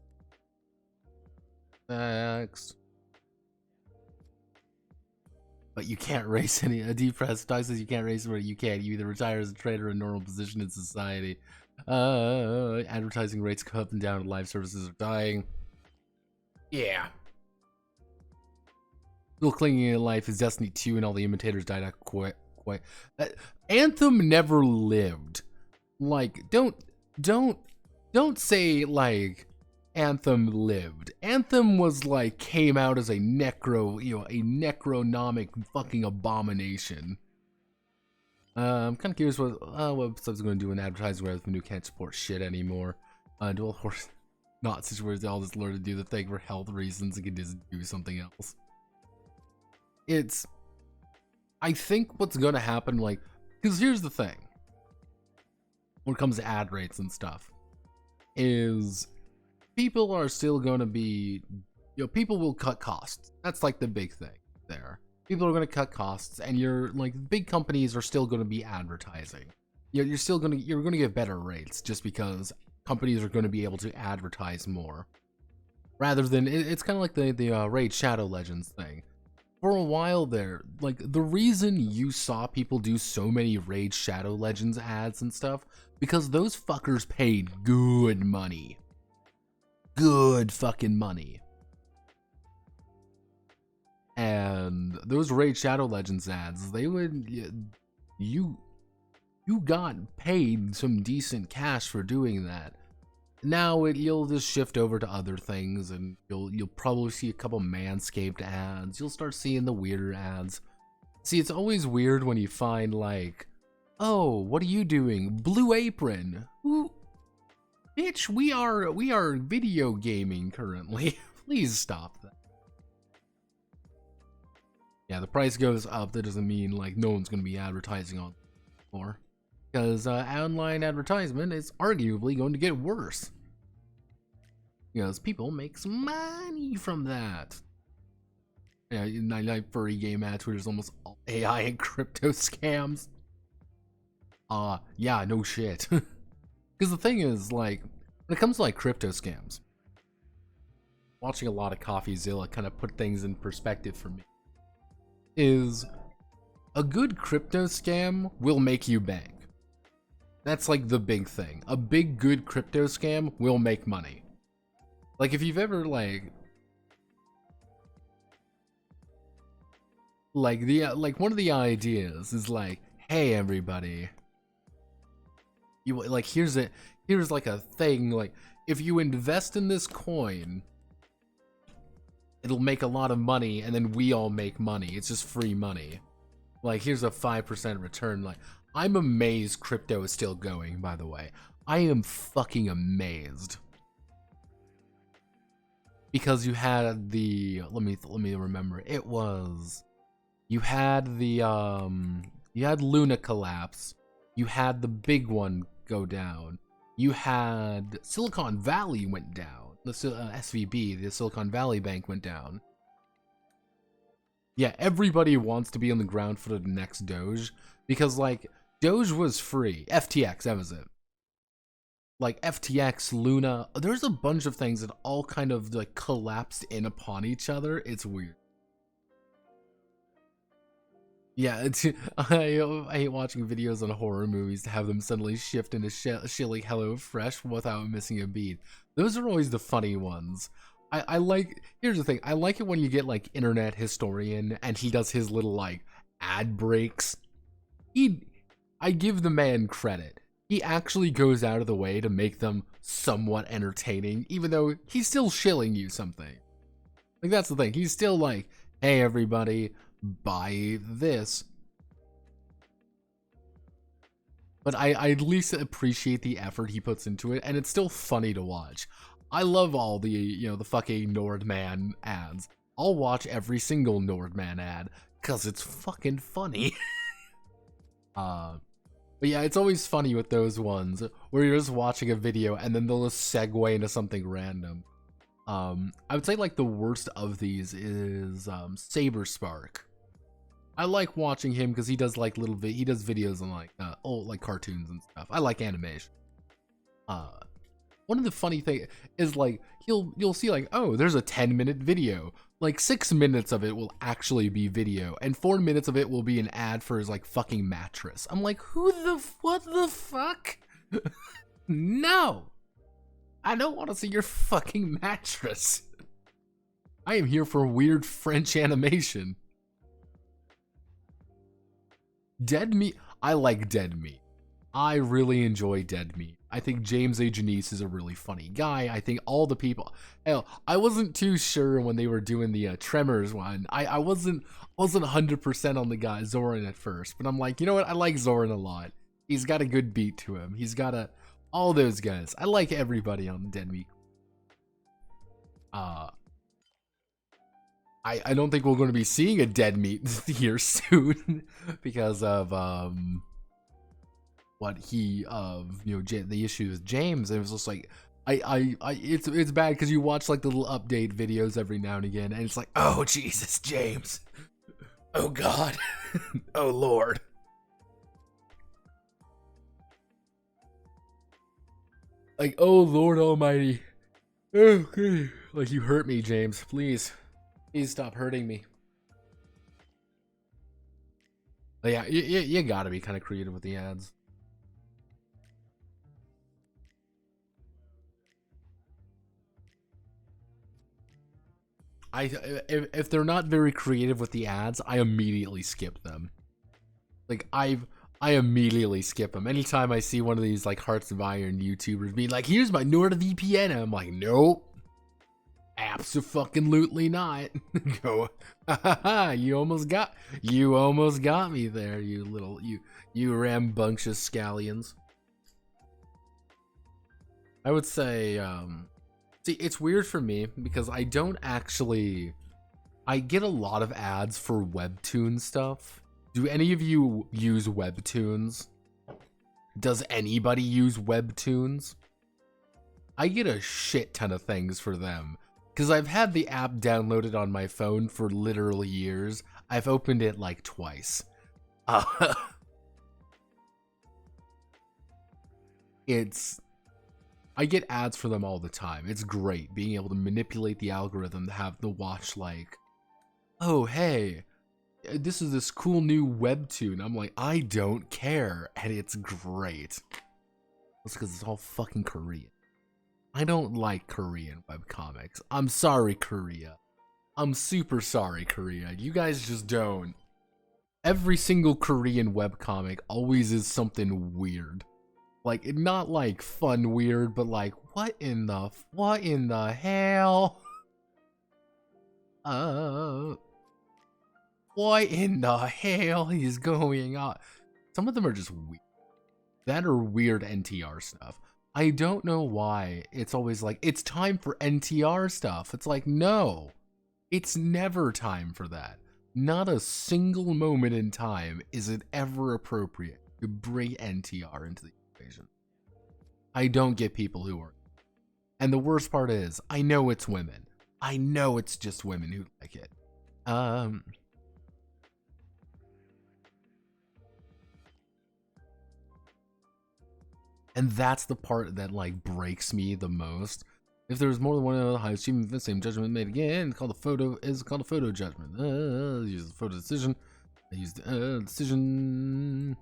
Next. But you can't race any. A depressed dog says you can't race where you can't. You either retire as a trader or a normal position in society. Advertising rates go up and down and live services are dying. Yeah. Still clinging in life is Destiny 2 and all the imitators died out quite. Anthem never lived. Like, don't say like Anthem lived. Anthem was like came out as a necronomic fucking abomination. I'm kind of curious what Sub's going to do in advertising where the new can't support shit anymore. Dual horse, not situated. I'll just learn to do the thing for health reasons and can just do something else. I think what's going to happen, like, because here's the thing. When it comes to ad rates and stuff, is people are still going to be, people will cut costs. That's like the big thing there. People are going to cut costs, and big companies are still going to be advertising. You're going to get better rates just because companies are going to be able to advertise more. Rather than, it's kind of like the Raid Shadow Legends thing. For a while there, like, the reason you saw people do so many Raid Shadow Legends ads and stuff, because those fuckers paid good money. Good fucking money. And those Raid Shadow Legends ads, they would, you got paid some decent cash for doing that. Now you'll just shift over to other things, and you'll probably see a couple Manscaped ads. You'll start seeing the weirder ads. See, it's always weird when you find like, oh, what are you doing? Blue Apron. Ooh, bitch, we are video gaming currently. Please stop that. Yeah, the price goes up. That doesn't mean like no one's gonna be advertising on more. Because online advertisement is arguably going to get worse. Because people make some money from that. Yeah, 99 furry game ads where there's almost all AI and crypto scams. Yeah, no shit. Because the thing is, like, when it comes to like crypto scams, watching a lot of CoffeeZilla kind of put things in perspective for me. Is a good crypto scam will make you bank. That's like the big thing. A big good crypto scam will make money. Like if you've ever like one of the ideas is like, hey everybody, you like here's like a thing, like if you invest in this coin, it'll make a lot of money and then we all make money. It's just free money. Like here's a 5% return. Like, I'm amazed crypto is still going, by the way. I am fucking amazed. Because you had the, let me remember. It was, you had the, you had Luna collapse. You had the big one go down. You had Silicon Valley went down. The SVB, the Silicon Valley Bank went down. Yeah, everybody wants to be on the ground for the next Doge. Because, like, Doge was free. FTX, that was it. Like, FTX, Luna, there's a bunch of things that all kind of, like, collapsed in upon each other. It's weird. Yeah, I hate watching videos on horror movies to have them suddenly shift into Chili Hello Fresh without missing a beat. Those are always the funny ones. I like, here's the thing, I like it when you get like Internet Historian and he does his little like ad breaks. I give the man credit. He actually goes out of the way to make them somewhat entertaining, even though he's still shilling you something. Like that's the thing, he's still like, hey everybody, buy this. But I at least appreciate the effort he puts into it, and it's still funny to watch. I love all the, you know, the fucking Nordman ads. I'll watch every single Nordman ad, cause it's fucking funny. But yeah, it's always funny with those ones where you're just watching a video and then they'll just segue into something random. I would say like the worst of these is Saber Spark. I like watching him because he does like he does videos on like old like cartoons and stuff. I like animation. One of the funny things is like you'll see like, oh, there's a 10-minute video. Like 6 minutes of it will actually be video, and 4 minutes of it will be an ad for his like fucking mattress. I'm like, what the fuck? No, I don't want to see your fucking mattress. I am here for weird French animation. Dead Meat. I like Dead Meat. I really enjoy Dead Meat. I think James A. Janice is a really funny guy. I think all the people. Hell, I wasn't too sure when they were doing the Tremors one. I wasn't 100% on the guy Zoran at first, but I'm like, you know what? I like Zoran a lot. He's got a good beat to him. He's got all those guys. I like everybody on Dead Meat. I don't think we're going to be seeing a Dead Meat here soon because of what he the issue with James. It was just like it's bad because you watch like the little update videos every now and again, and it's like, oh Jesus, James, oh God, oh Lord. Like, oh Lord Almighty, okay, like you hurt me, James. Please stop hurting me. But yeah, you gotta be kind of creative with the ads. If they're not very creative with the ads, I immediately skip them. Like I immediately skip them. Anytime I see one of these like Hearts of Iron YouTubers being like, "Here's my NordVPN," I'm like, "Nope, abso-fucking-lutely not." Go, you almost got me there, you rambunctious scallions. I would say, see, it's weird for me because I get a lot of ads for Webtoon stuff. Do any of you use Webtoons? Does anybody use Webtoons? I get a shit ton of things for them because I've had the app downloaded on my phone for literally years. I've opened it like twice. I get ads for them all the time. It's great being able to manipulate the algorithm to have the watch like, oh hey, this is this cool new Webtoon. I'm like, I don't care, and it's great. That's because it's all fucking Korean. I don't like Korean webcomics. I'm sorry, Korea. I'm super sorry, Korea. You guys just don't. Every single Korean webcomic always is something weird. Like, not like fun weird, but like, what in the hell? What in the hell is going on? Some of them are just weird. That are weird NTR stuff. I don't know why it's always like, it's time for NTR stuff. It's like, no, it's never time for that. Not a single moment in time is it ever appropriate to bring NTR into the equation. I don't get people who are. And the worst part is, I know it's women. I know it's just women who like it. And that's the part that like breaks me the most. If there's more than one other high achievement, the same judgment made again, called a photo judgment. Use the photo decision. I use the decision.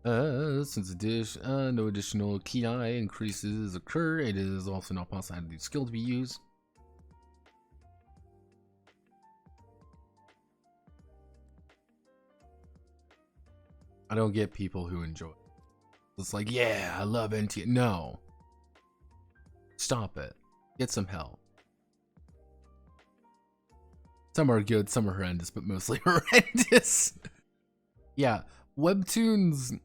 Since no additional ki increases occur, it is also not possible for the skill to be used. I don't get people who enjoy it. It's like, yeah, I love NT. No. Stop it. Get some help. Some are good, some are horrendous, but mostly horrendous. Yeah, Webtoons.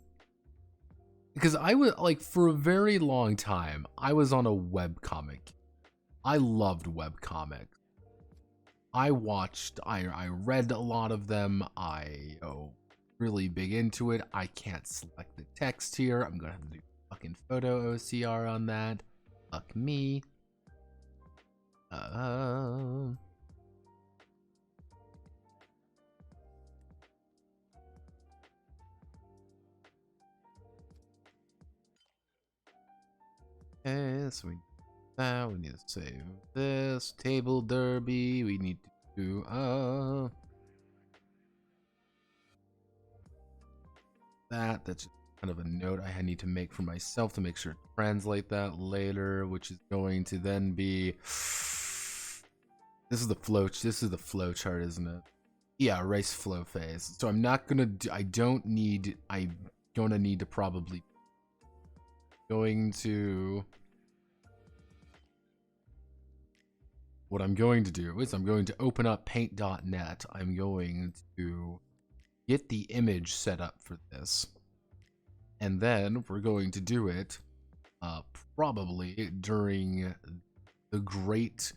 Because I was like, for a very long time, I was on a webcomic. I loved webcomics. I read a lot of them. I really big into it. I can't select the text here. I'm gonna have to do fucking photo OCR on that. Fuck me. Okay, so we need to save this table derby. We need to do that's just kind of a note I need to make for myself to make sure to translate that later, which is going to then be this is the flow chart, isn't it? Yeah, race flow phase. So I'm not gonna do, I'm gonna need to probably going to what I'm going to do is I'm going to open up paint.net. I'm going to get the image set up for this, and then we're going to do it probably during the great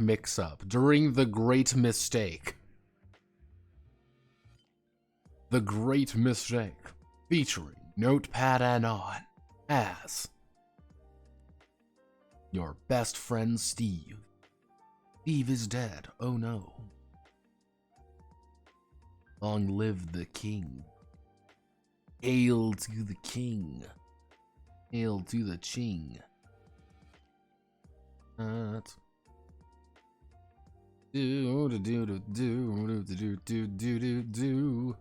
mix-up, during the great mistake, featuring Notepad and on as your best friend Steve. Steve is dead. Oh no. Long live the king. Hail to the king. Hail to the ching. Do do do do do do do do do.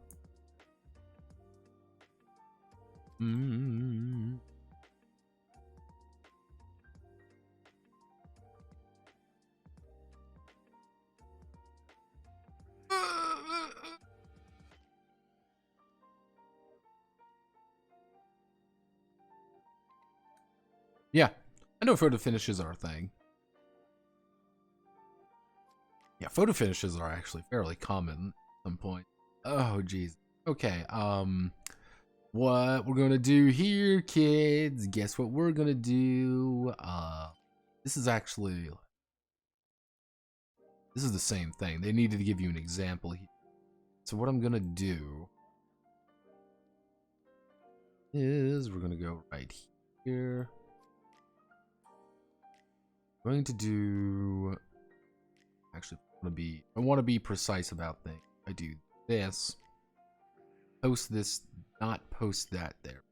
Yeah, I know photo finishes are a thing. Yeah, photo finishes are actually fairly common at some point. Oh, geez. Okay, what we're gonna do here, kids? Guess what we're gonna do? This is the same thing. They needed to give you an example here. So what I'm gonna do is we're gonna go right here. I'm going to do actually I want to be precise about things. I do this, post this, not post that there.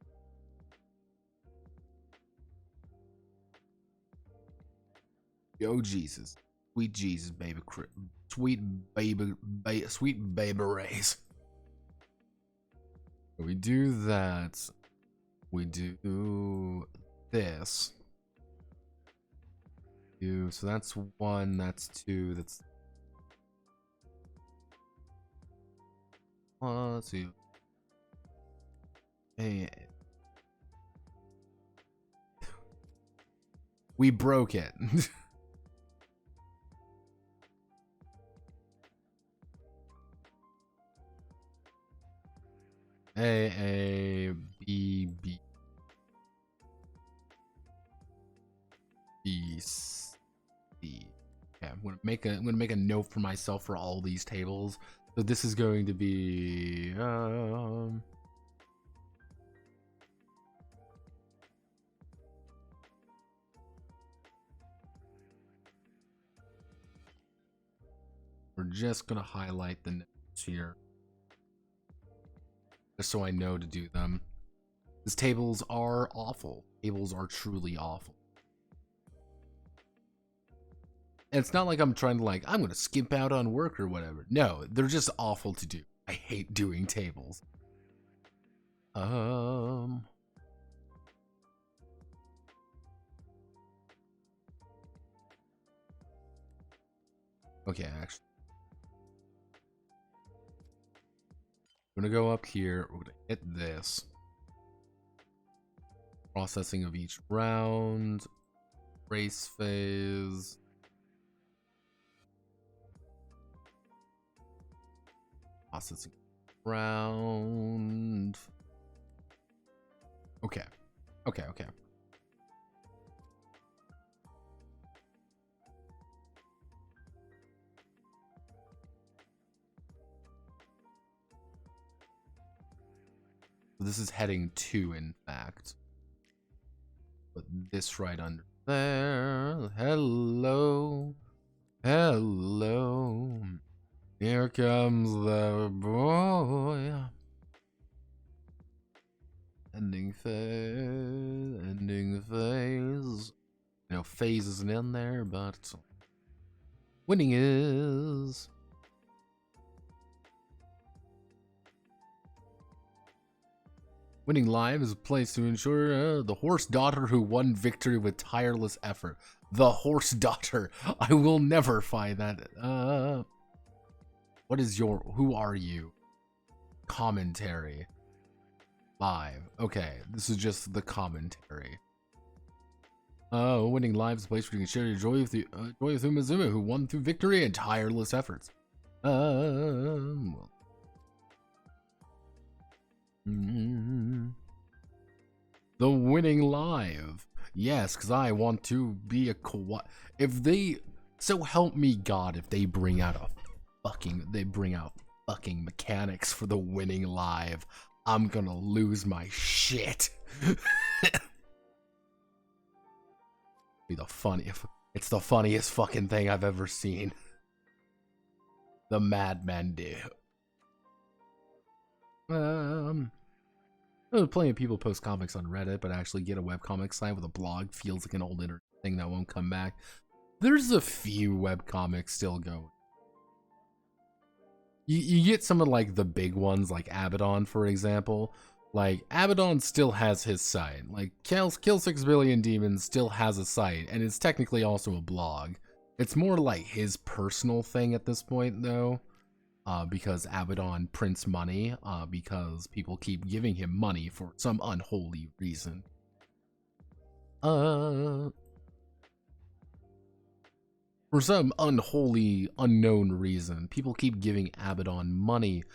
Oh Jesus, sweet Jesus, baby, sweet baby rays. We do that. We do this. So that's 1, that's 2, that's 1, let's see. Hey. We broke it. A B B B C. Yeah, I'm gonna make a note for myself for all these tables. So this is going to be we're just gonna highlight the notes here, just so I know to do them. These tables are awful. Tables are truly awful. And it's not like I'm trying to I'm gonna skimp out on work or whatever. No, they're just awful to do. I hate doing tables. Okay, actually. I'm gonna go up here, we're gonna hit this. Processing of each round. Race phase. Processing round. Okay. Okay. This is heading 2, in fact. Put this right under there. Hello. Hello. Here comes the boy. Ending phase. Ending phase. You know, phase isn't in there, but winning is. Winning live is a place to ensure the horse daughter who won victory with tireless effort. The horse daughter. I will never find that. What is your... Who are you? Commentary. Live. Okay, this is just the commentary. Winning live is a place where you can share your joy with Umazuma, who won through victory and tireless efforts. Well. The winning live. Yes, because I want to be a kawaii. If they... So help me God, if they bring out a fucking... They bring out fucking mechanics for the winning live, I'm gonna lose my shit. Be the funniest. It's the funniest fucking thing I've ever seen. The madman do. Plenty of people post comics on Reddit, but actually get a webcomic site with a blog feels like an old internet thing that won't come back. There's a few webcomics still going. You get some of like the big ones, like Abaddon, for example. Like, Abaddon still has his site. Like, Kill 6 Billion Demons still has a site, and it's technically also a blog. It's more like his personal thing at this point, though. Because Abaddon prints money, because people keep giving him money for some unholy reason. For some unholy, unknown reason, people keep giving Abaddon money.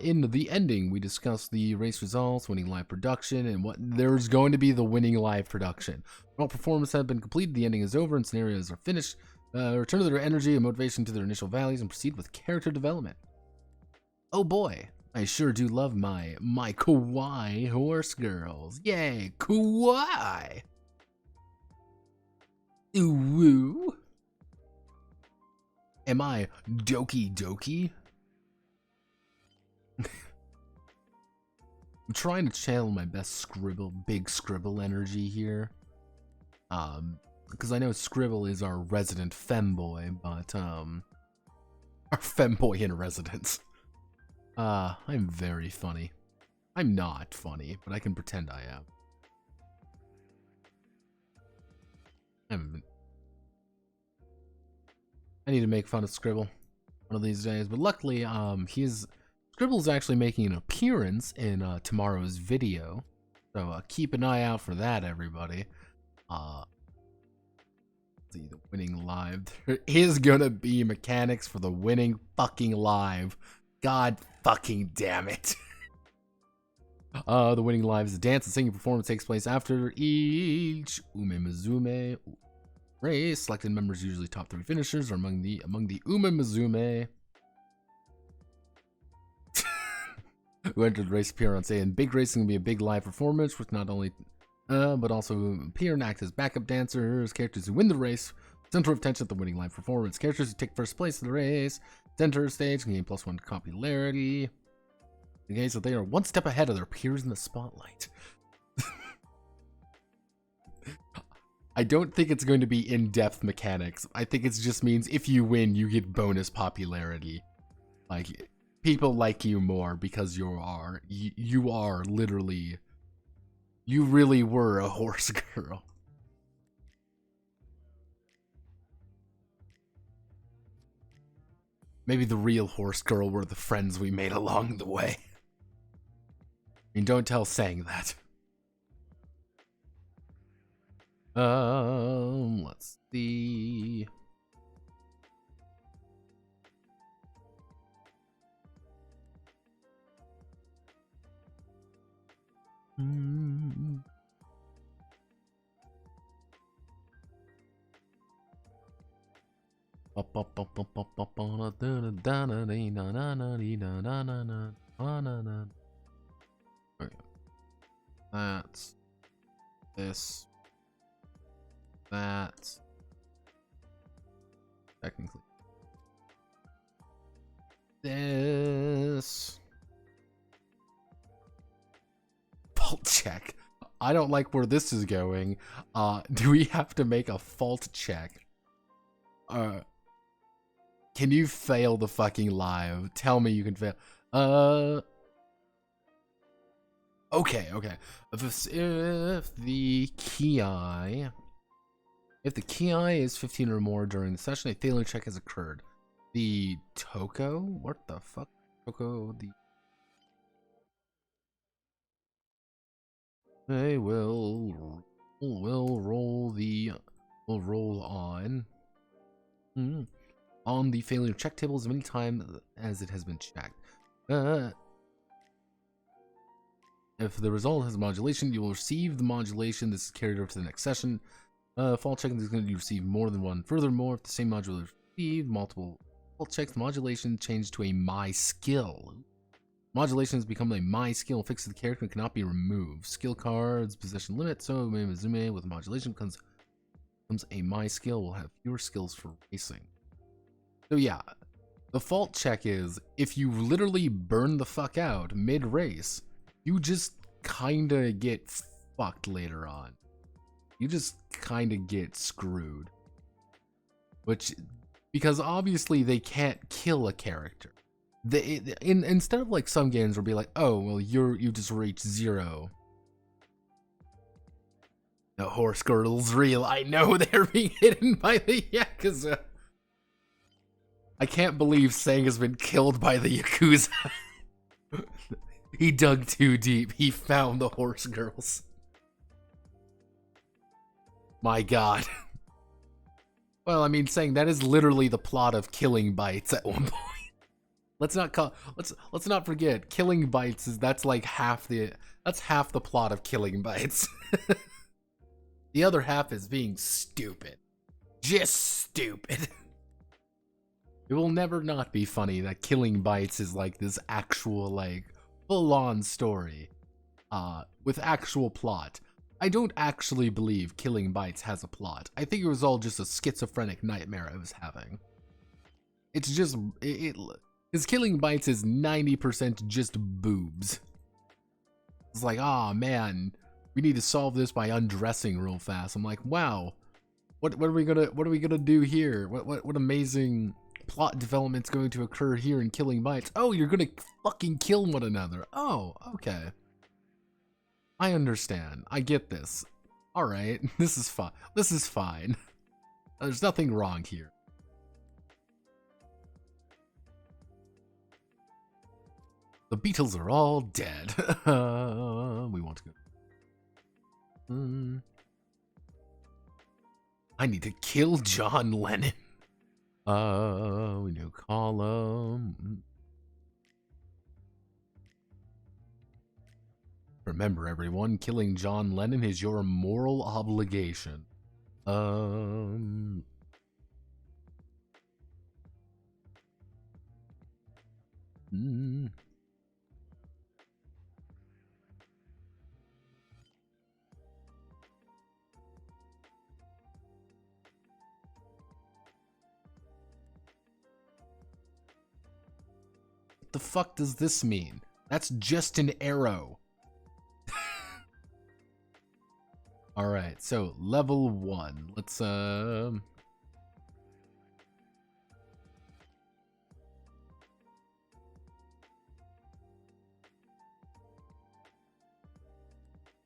In the ending, we discuss the race results, winning live production, and what there's going to be the winning live production. When all performances have been completed, the ending is over, and scenarios are finished. Return to their energy and motivation to their initial values, and proceed with character development. Oh boy, I sure do love my kawaii horse girls. Yay, kawaii! Ooh woo! Am I doki doki? I'm trying to channel my best big scribble energy here. Because I know Scribble is our resident femboy, but, our femboy in residence. I'm very funny. I'm not funny, but I can pretend I am. I need to make fun of Scribble one of these days, but luckily, Scribble's actually making an appearance in tomorrow's video, so keep an eye out for that, everybody. See the winning live. There is gonna be mechanics for the winning fucking live. God fucking damn it. The winning live is a dance and singing performance takes place after each Umemazume race. Selected members, usually top 3 finishers, are among the Umemazume who entered the race appear on say in big racing will be a big live performance with not only but also appear and act as backup dancers. Characters who win the race, center of attention at the winning live performance. Characters who take first place in the race, center stage, can gain +1 popularity. Okay, so they are one step ahead of their peers in the spotlight. I don't think it's going to be in-depth mechanics. I think it just means if you win, you get bonus popularity. Like, people like you more because you are literally... You really were a horse girl. Maybe the real horse girl were the friends we made along the way. I mean, don't tell saying that. Let's see. That. This. That. Technically. This. Fault check. I don't like where this is going. Do we have to make a fault check? Can you fail the fucking live? Tell me you can fail. Okay. If the ki is 15 or more during the session, a failure check has occurred. The Toko? What the fuck? Toko, they will roll on. On the failure check table as many times as it has been checked. If the result has modulation, you will receive the modulation. This is carried over to the next session. Fault checking is going to receive more than one. Furthermore, if the same module is received, multiple fault checks, the modulation changed to a my skill. Modulation has become a my skill fixed to the character and cannot be removed. Skill cards, possession limit, so Mizume with modulation becomes a my skill. Will have fewer skills for racing. So yeah, the fault check is if you literally burn the fuck out mid-race, you just kinda get fucked later on. You just kinda get screwed. Which, because obviously they can't kill a character. Instead of like some games will be like, oh, well you just reached 0. The horse girdle's real. I know they're being hidden by the Yakuza. I can't believe Sang has been killed by the Yakuza. He dug too deep. He found the horse girls. My god. Well, I mean, Sang, that is literally the plot of Killing Bites at one point. Let's not forget, Killing Bites that's half the plot of Killing Bites. The other half is being stupid. Just stupid. It will never not be funny that Killing Bites is like this actual full-on story with actual plot. I don't actually believe Killing Bites has a plot. I think it was all just a schizophrenic nightmare I was having. It's just because Killing Bites is 90% just boobs. It's like, ah, man, we need to solve this by undressing real fast. I'm like, wow, what are we gonna do here? What amazing plot development's going to occur here in Killing Bites? Oh, you're gonna fucking kill one another. Oh, okay. I understand. I get this. Alright, this is fine. This is fine. There's nothing wrong here. The Beatles are all dead. We want to go. I need to kill John Lennon. We new column. Remember, everyone, killing John Lennon is your moral obligation. What the fuck does this mean? That's just an arrow. Alright, so level 1. Let's I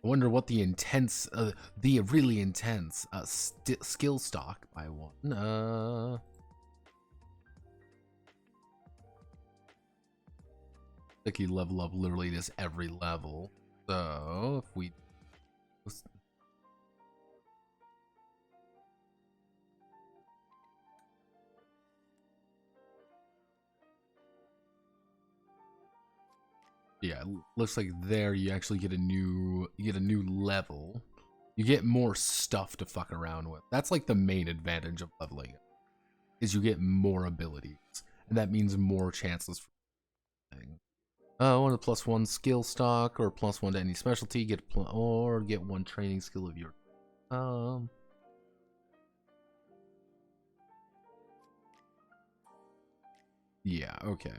wonder what the intense, the really intense skill stock by 1. I think you level up literally just every level. So if we yeah, it looks like there you actually get a new level. You get more stuff to fuck around with. That's like the main advantage of leveling it, is you get more abilities, and that means more chances for things. One of the +1 skill stock, or +1 to any specialty, or get 1 training skill of your yeah, okay.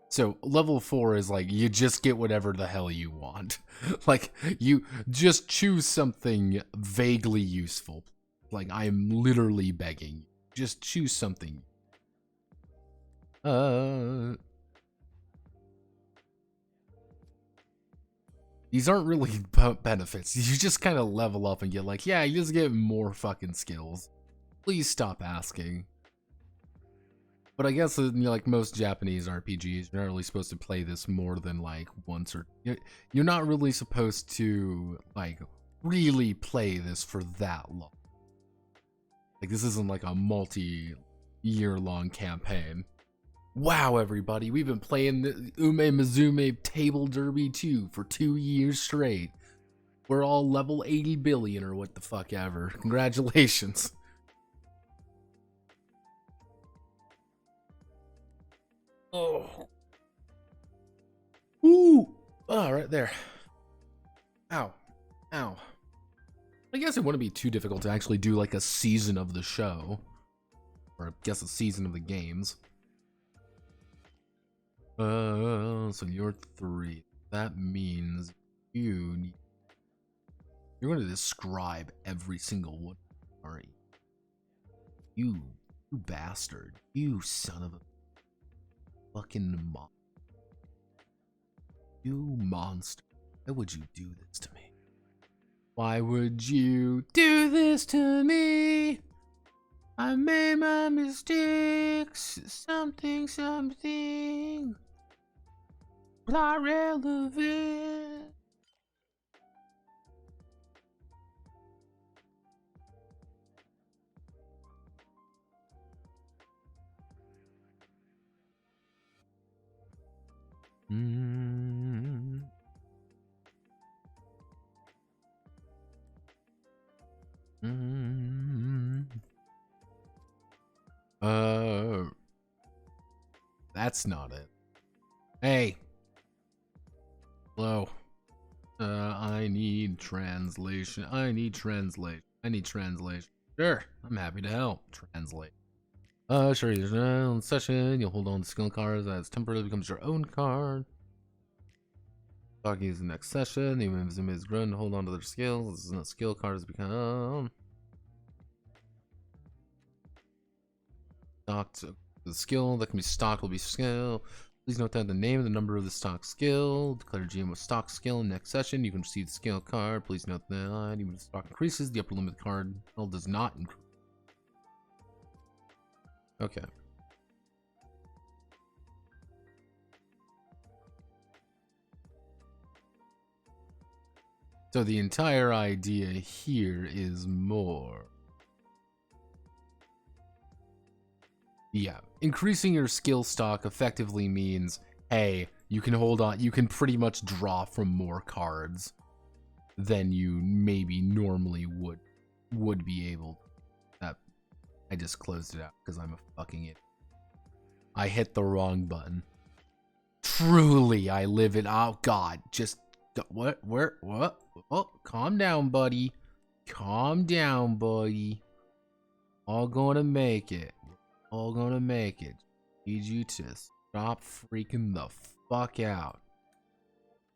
So level 4 is like you just get whatever the hell you want. Like you just choose something vaguely useful. Like I'm literally begging. Just choose something. These aren't really benefits. You just kind of level up and get like, yeah, you just get more fucking skills. Please stop asking. But I guess like most Japanese RPGs, you're not really supposed to play this more than like once, or you're not really supposed to like really play this for that long. Like this isn't like a multi-year-long campaign. Wow, everybody, we've been playing the Ume Mizume Table Derby 2 for 2 years straight. We're all level 80 billion or what the fuck ever. Congratulations. Oh. Ooh. Oh, right there. Ow. Ow. I guess it wouldn't be too difficult to actually do like a season of the show. Or I guess a season of the games. So you're 3. That means you're going to describe every single one. Sorry. You bastard. You son of a fucking monster. You monster. Why would you do this to me? Why would you do this to me? I made my mistakes. Something. Not relevant. That's not it. Hey. Hello. I need translation. Sure, I'm happy to help. Translate. Sure, there's an session. You'll hold on to skill cards as temporarily becomes your own card. Talking is the next session. The Zoom is grown to hold on to their skills. This is not skill card has become stocked. The skill that can be stocked will be skill. Please note that the name and the number of the stock skill. Declare GM with stock skill in next session. You can receive the skill card. Please note that even if the stock increases, the upper limit of the card does not increase. Okay. So the entire idea here is more. Yeah, increasing your skill stock effectively means, hey, you can hold on, you can pretty much draw from more cards than you maybe normally would be able. I just closed it out because I'm a fucking idiot. I hit the wrong button. Truly, I live in, oh god, just, what, oh, calm down, buddy. Calm down, buddy. All gonna make it. All gonna make it. Need you to stop freaking the fuck out.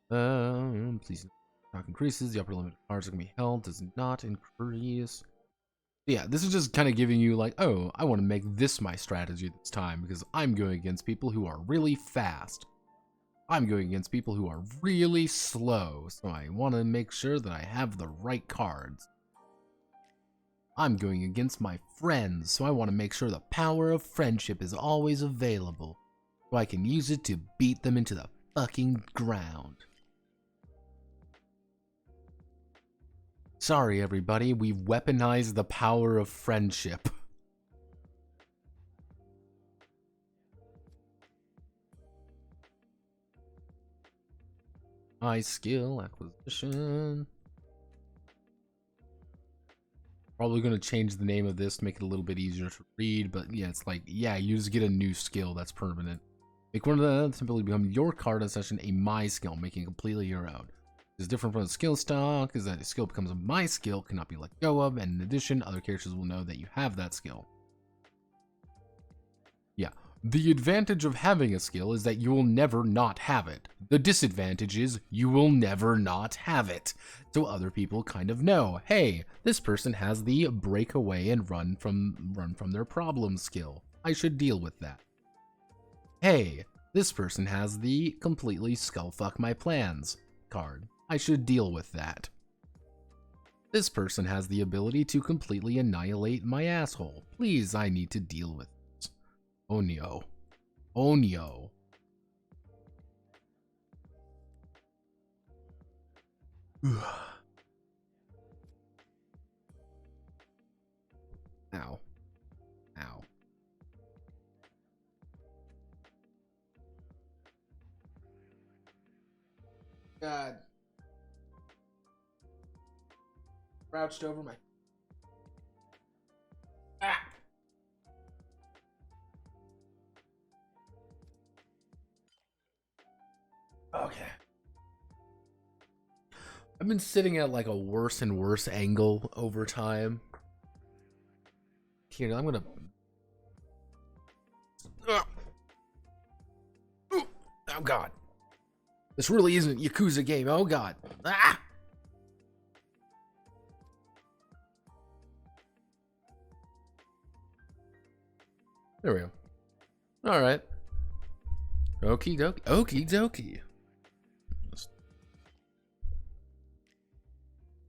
Please, stock increases. The upper limit of cards that can be held does not increase. Yeah, this is just kind of giving you like, oh, I want to make this my strategy this time because I'm going against people who are really fast. I'm going against people who are really slow, so I want to make sure that I have the right cards. I'm going against my friends, so I want to make sure the power of friendship is always available, so I can use it to beat them into the fucking ground. Sorry, everybody, we've weaponized the power of friendship. High skill acquisition. Probably going to change the name of this to make it a little bit easier to read, but yeah, it's like, yeah, you just get a new skill that's permanent. Make one of the simply become your card in session a my skill, making it completely your own. It's different from the skill stock, is that a skill becomes a my skill, cannot be let go of, and in addition, other characters will know that you have that skill. Yeah. The advantage of having a skill is that you will never not have it. The disadvantage is you will never not have it. So other people kind of know, hey, this person has the break away and run from their problem skill. I should deal with that. Hey, this person has the completely skullfuck my plans card. I should deal with that. This person has the ability to completely annihilate my asshole. Please, I need to deal with this. Onyo. Onyo. Ow. Ow. God. Crouched over my... Ah! Okay. I've been sitting at like a worse and worse angle over time. Here, I'm gonna... Oh god. This really isn't a Yakuza game. Oh god. Ah! There we go. Alright. Okie dokie. Okie dokie.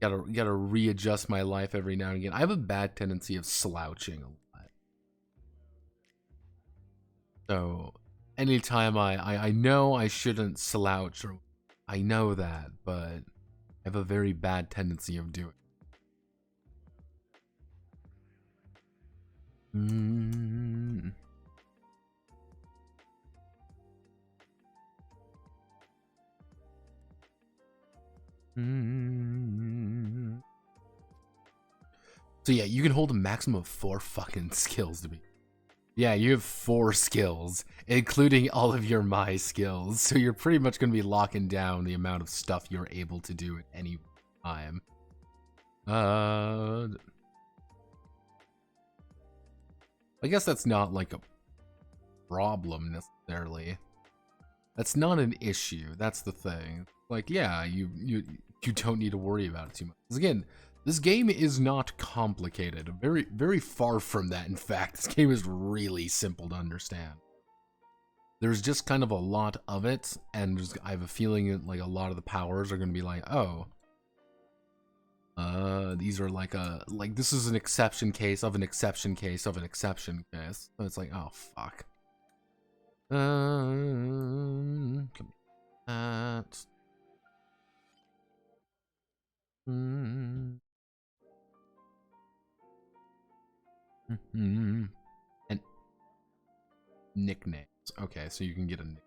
Gotta readjust my life every now and again. I have a bad tendency of slouching a lot. So anytime I know I shouldn't slouch, or I know that, but I have a very bad tendency of doing it. So yeah, you can hold a maximum of 4 fucking skills to be. Yeah, you have 4 skills, including all of your my skills. So you're pretty much going to be locking down the amount of stuff you're able to do at any time. I guess that's not like a problem necessarily. That's not an issue. That's the thing. Like, yeah, you don't need to worry about it too much. Because again, this game is not complicated. Very, very far from that. In fact, this game is really simple to understand. There's just kind of a lot of it, and I have a feeling that, like, a lot of the powers are going to be like, oh, these are like this is an exception case of an exception case of an exception case. So it's like, oh fuck. Come that. And nicknames. Okay, so you can get a nickname.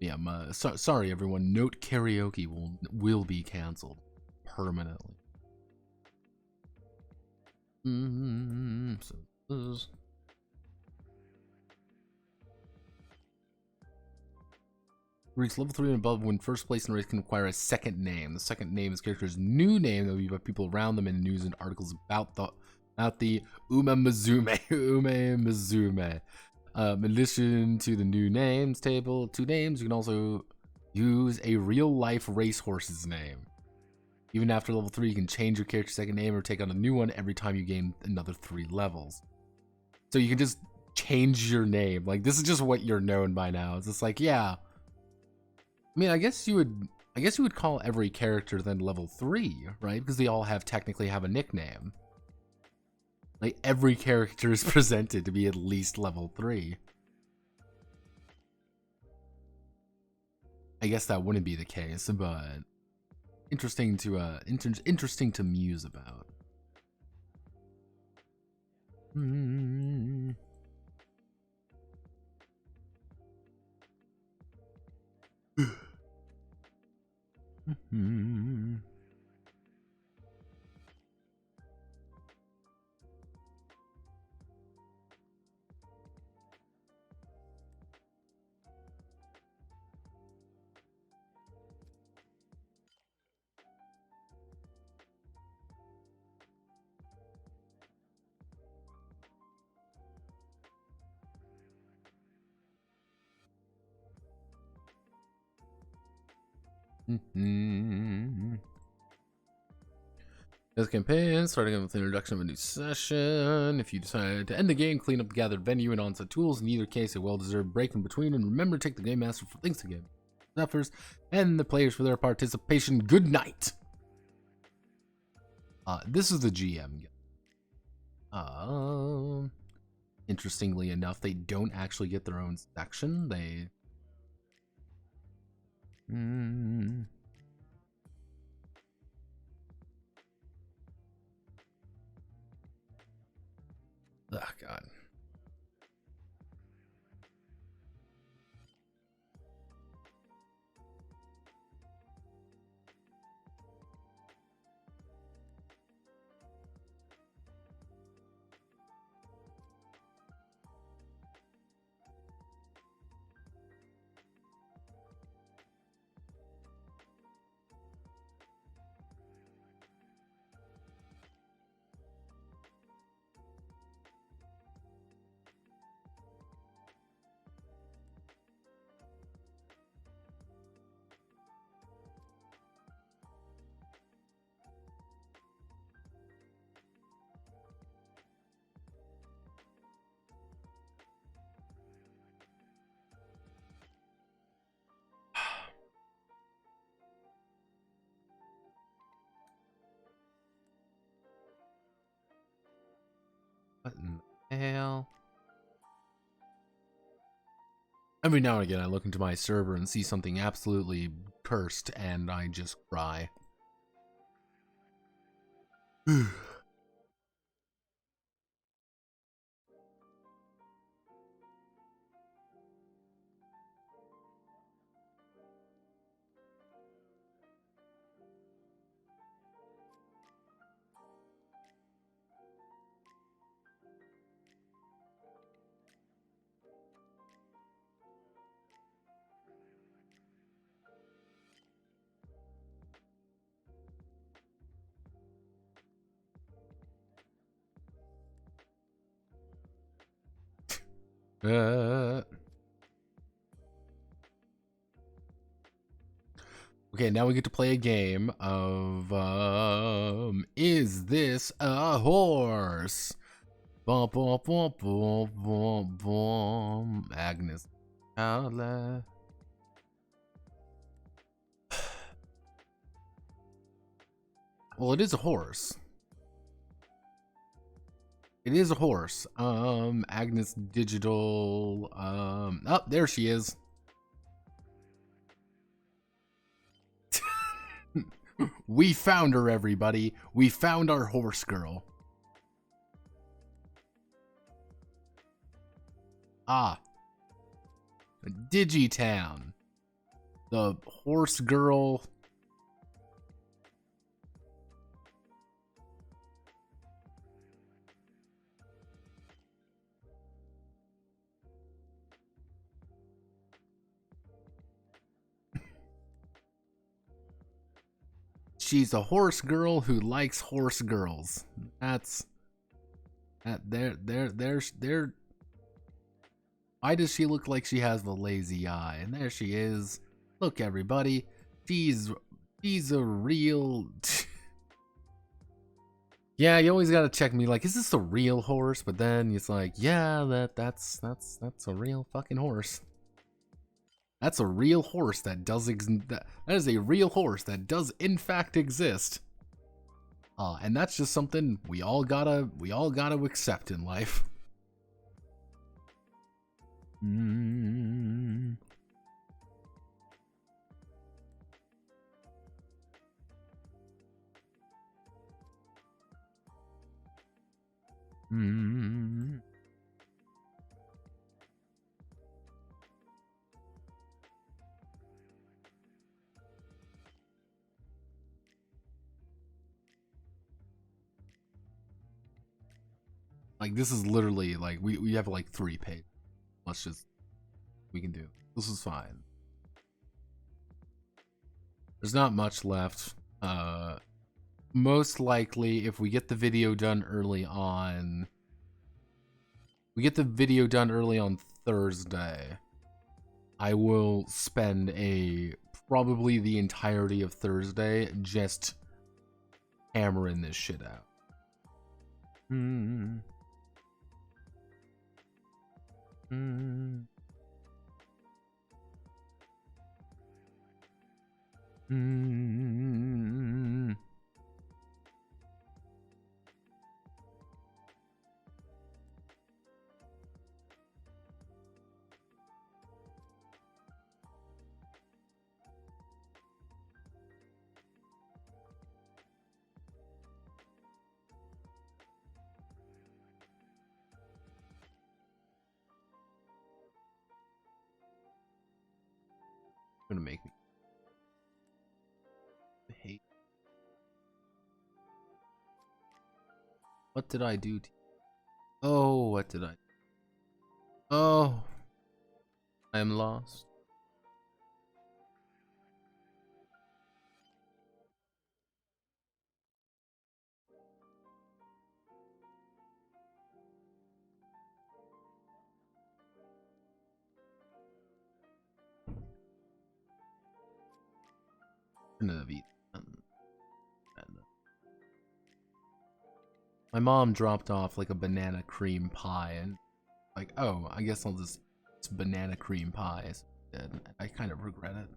Yeah, sorry everyone. Note karaoke will be canceled permanently. So this. Reach level 3 and above when first place in the race can acquire a second name. The second name is character's new name that will be by people around them in news and articles about the Umemazume. Umemazume. In addition to the new names table, 2 names, you can also use a real-life racehorse's name. Even after level 3, you can change your character's second name or take on a new one every time you gain another 3 levels. So you can just change your name. Like, this is just what you're known by now. It's just like, yeah. I mean, I guess you would call every character then level 3, right? Because they all technically have a nickname. Like, every character is presented to be at least level 3. I guess that wouldn't be the case, but interesting to interesting to muse about. This campaign, starting with the introduction of a new session. If you decide to end the game, clean up the gathered venue and on-set tools. In either case, a well-deserved break in between. And remember to take the Game Master for thanks again. First, and the players for their participation. Good night. This is the GM. Interestingly enough, they don't actually get their own section. They... Oh, God. What in the hell? Every now and again, I look into my server and see something absolutely cursed, and I just cry. Okay, now we get to play a game of, is this a horse? Bum, bum, bum, bum, bum, bum. Agnes. Well, it is a horse. It is a horse. Agnes Digital, oh, there she is. We found her, everybody. We found our horse girl. Ah. Digitown. The horse girl. She's a horse girl who likes horse girls. That's that there. Why does she look like she has the lazy eye? And there she is. Look, everybody. She's a real. Yeah, you always gotta check me. Like, is this a real horse? But then it's like, yeah, that's a real fucking horse. That's a real horse that does that is a real horse that does in fact exist. And that's just something we all gotta accept in life. Like, this is literally, like, we have, like, 3 pages. Let's just, we can do. This is fine. There's not much left. Most likely, if we get the video done early on, Thursday, I will spend probably the entirety of Thursday just hammering this shit out. Gonna make me hate. What did I do to you? Oh, what did I? Oh, I am lost. My mom dropped off like a banana cream pie, and like, oh, I guess I'll just it's banana cream pie. And I kind of regret it.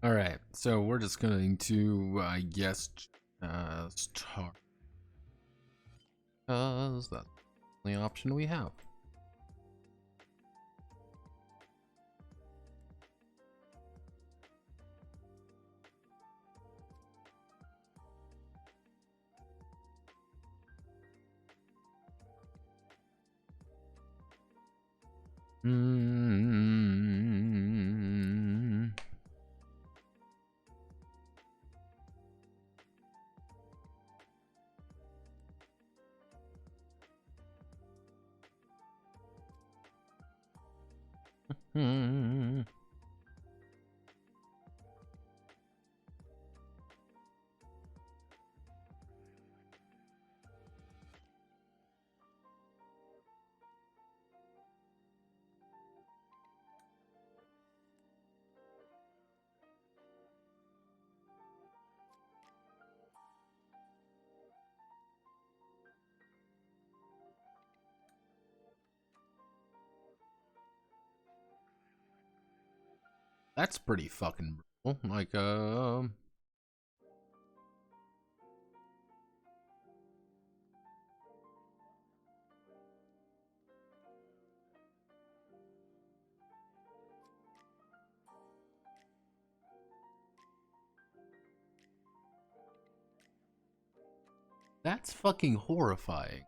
All right, so we're just going to, I guess, start. Because that's the only option we have. That's pretty fucking brutal. Like, that's fucking horrifying.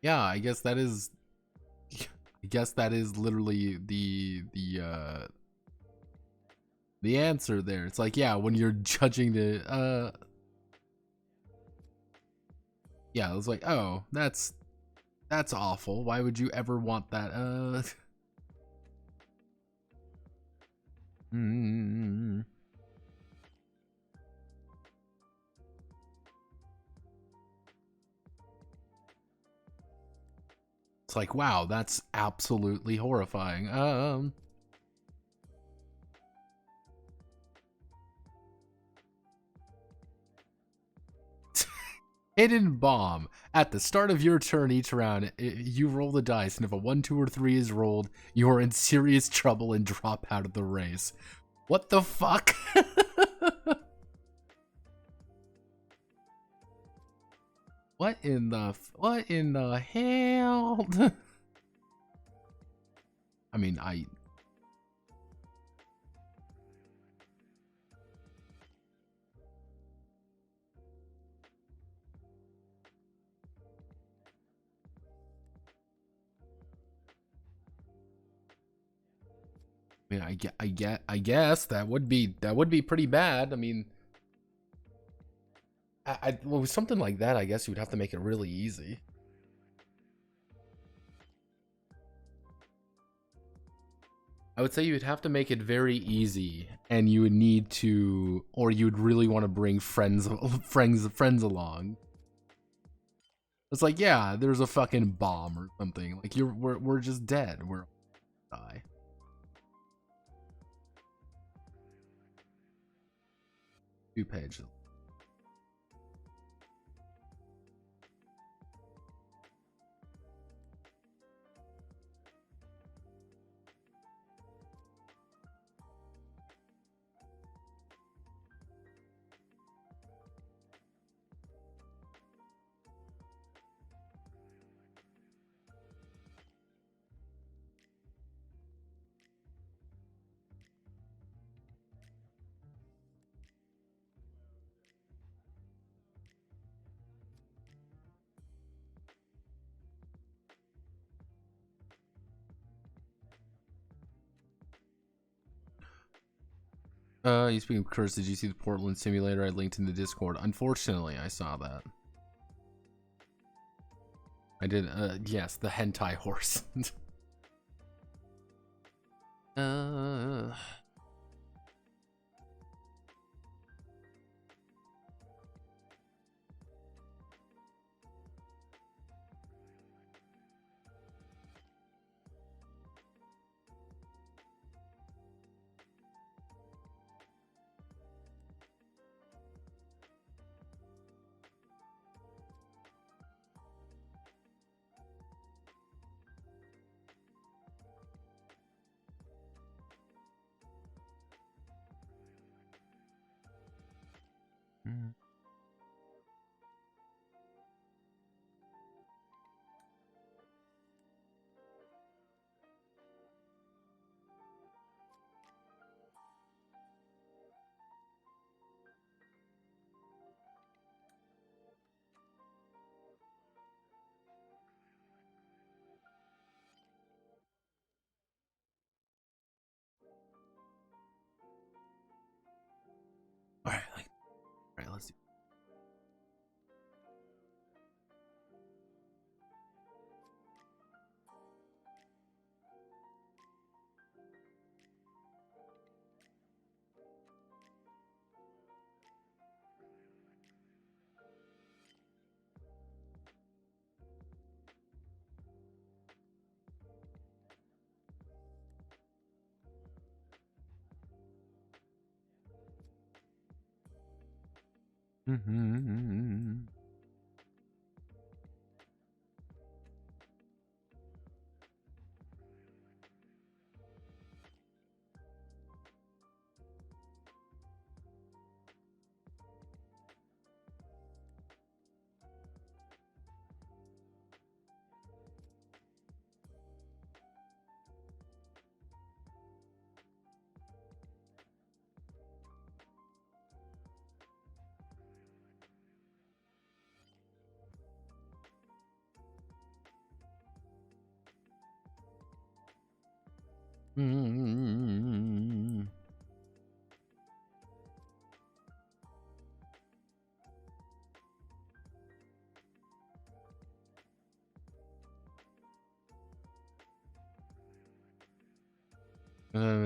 Yeah, I guess that is. I guess that is literally the answer there. It's like, yeah, when you're judging the yeah, I was like, oh, that's awful. Why would you ever want that? mm. It's like, wow, that's absolutely horrifying. Hidden bomb. At the start of your turn each round, you roll the dice, and if a 1, 2, or 3 is rolled, you are in serious trouble and drop out of the race. What the fuck? What in the hell? I mean, I guess that would be pretty bad. I mean, well, with something like that, I guess you would have to make it really easy. I would say you would have to make it very easy, and you would need to, or you would really want to bring friends, friends along. It's like, yeah, there's a fucking bomb or something. Like we're just dead. We're die. 2 pages. You speaking of Curse, did you see the Portland simulator I linked in the Discord? Unfortunately, I saw that. I did, yes, the hentai horse. uh...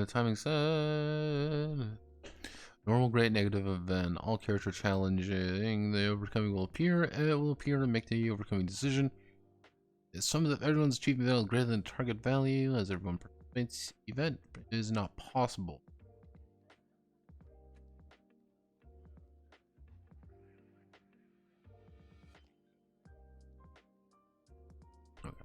Timing said. Normal, great, negative event. All character challenging. The overcoming will appear. It will appear to make the overcoming decision. Some of everyone's achievement value greater than target value as everyone participates. Event is not possible. Okay.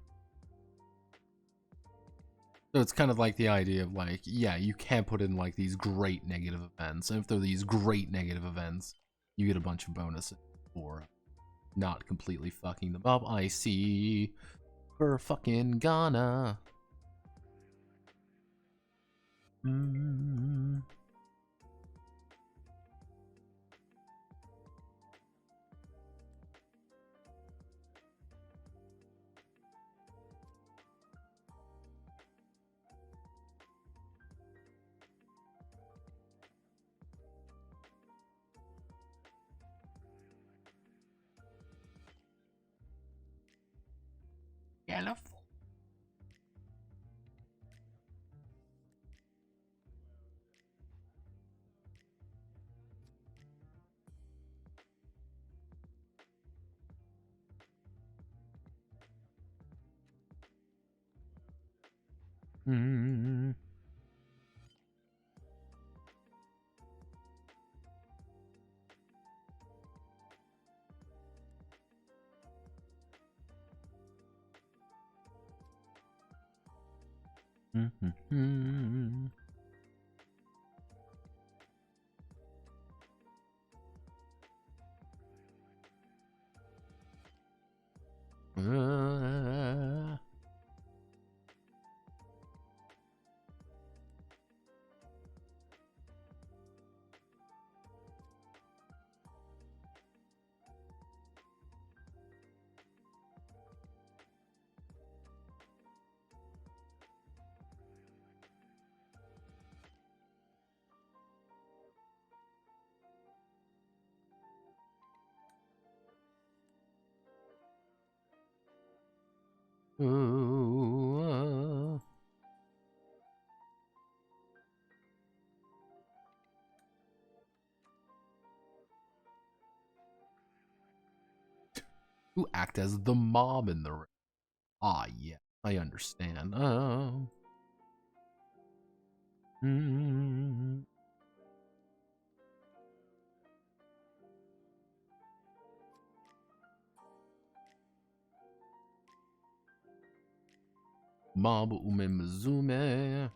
So it's kind of like the idea of like, yeah, you can put in like these great negative events. And if they're these great negative events, you get a bunch of bonuses for not completely fucking them up. I see. We're fucking gonna. Yellow. Who act as the mob in the ring? Ah, yeah, I understand. Mob Umemuzume.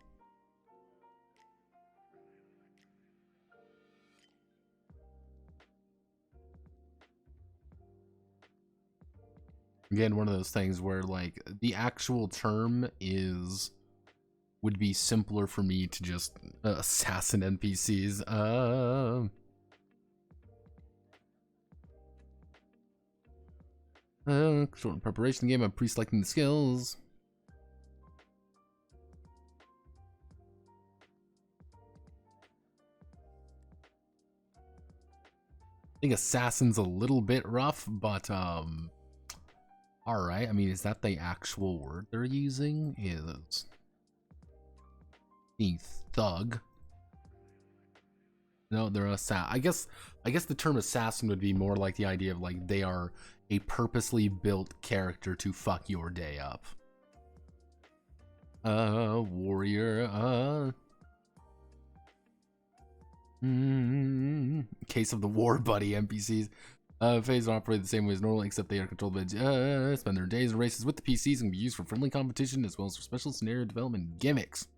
Again, one of those things where like the actual term would be simpler for me to just assassin NPCs. Short preparation game. I'm pre-selecting the skills. I think assassin's a little bit rough, but alright. I mean, is that the actual word they're using? Is the thug? No, they're assassin. I guess the term assassin would be more like the idea of like they are a purposely built character to fuck your day up. Warrior. case of the War Buddy NPCs. Phase operate the same way as normal, except they are controlled by spend their days in races with the PCs and can be used for friendly competition as well as for special scenario development gimmicks.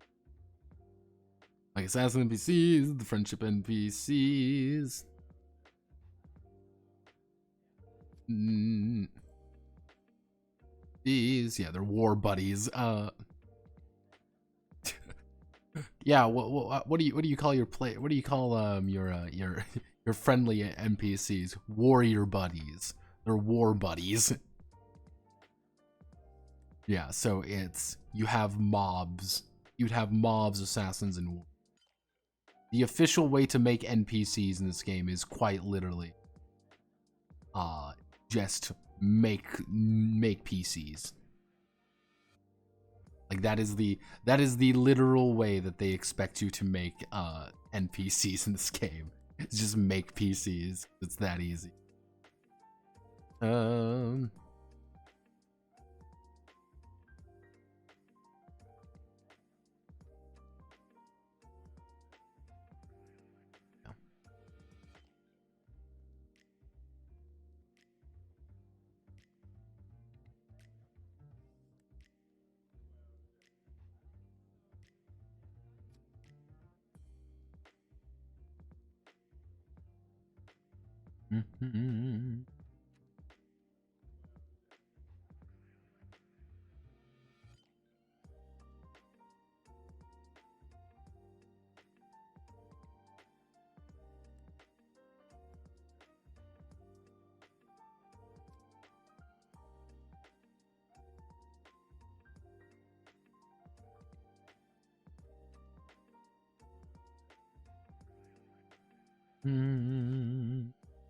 Like assassin NPCs, the friendship NPCs. These, yeah, they're war buddies. Yeah. What do you call your play? What do you call your your friendly NPCs? Warrior buddies. They're war buddies. Yeah. So it's you have mobs. You'd have mobs, assassins, and war. The official way to make NPCs in this game is quite literally, just make PCs. Like that is the literal way that they expect you to make NPCs in this game. It's just make PCs. It's that easy.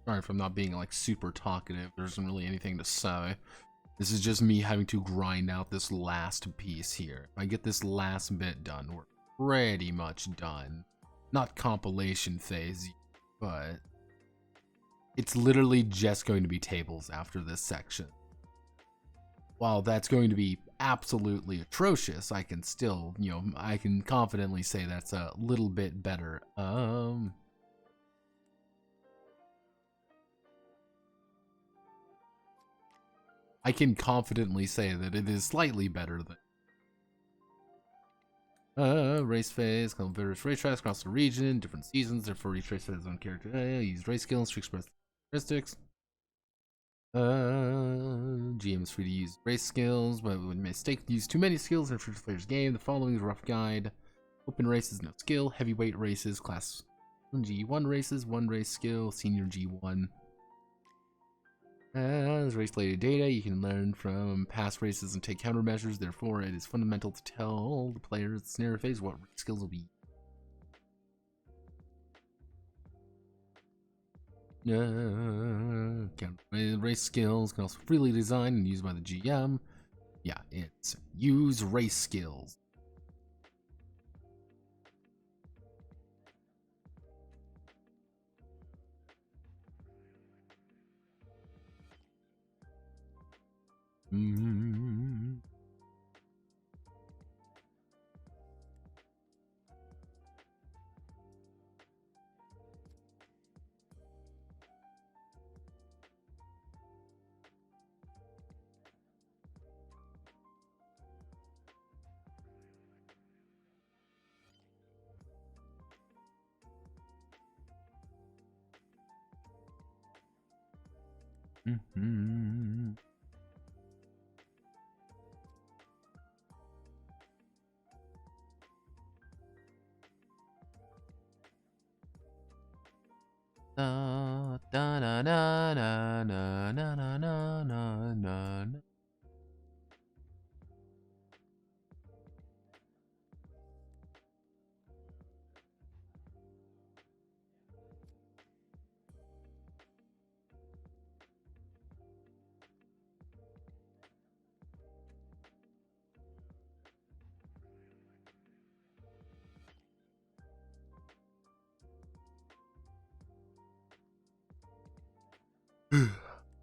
Sorry if I'm not being like super talkative. There isn't really anything to say. This is just me having to grind out this last piece here. If I get this last bit done, we're pretty much done. Not compilation phase, but it's literally just going to be tables after this section. While that's going to be absolutely atrocious, I can still, I can confidently say that's a little bit better. I can confidently say that it is slightly better than race phase, called various racetracks across the region, different seasons, therefore each race has its own character. Use race skills to express characteristics. GM is free to use race skills, but when mistake use too many skills in a future player's game. The following is a rough guide. Open races, no skill. Heavyweight races, class 1 G1 races, 1 race skill, senior G1. As race-related data, you can learn from past races and take countermeasures. Therefore, it is fundamental to tell the players at the scenario phase what race skills will be. Race skills can also freely design and used by the GM. Yeah, it's use race skills.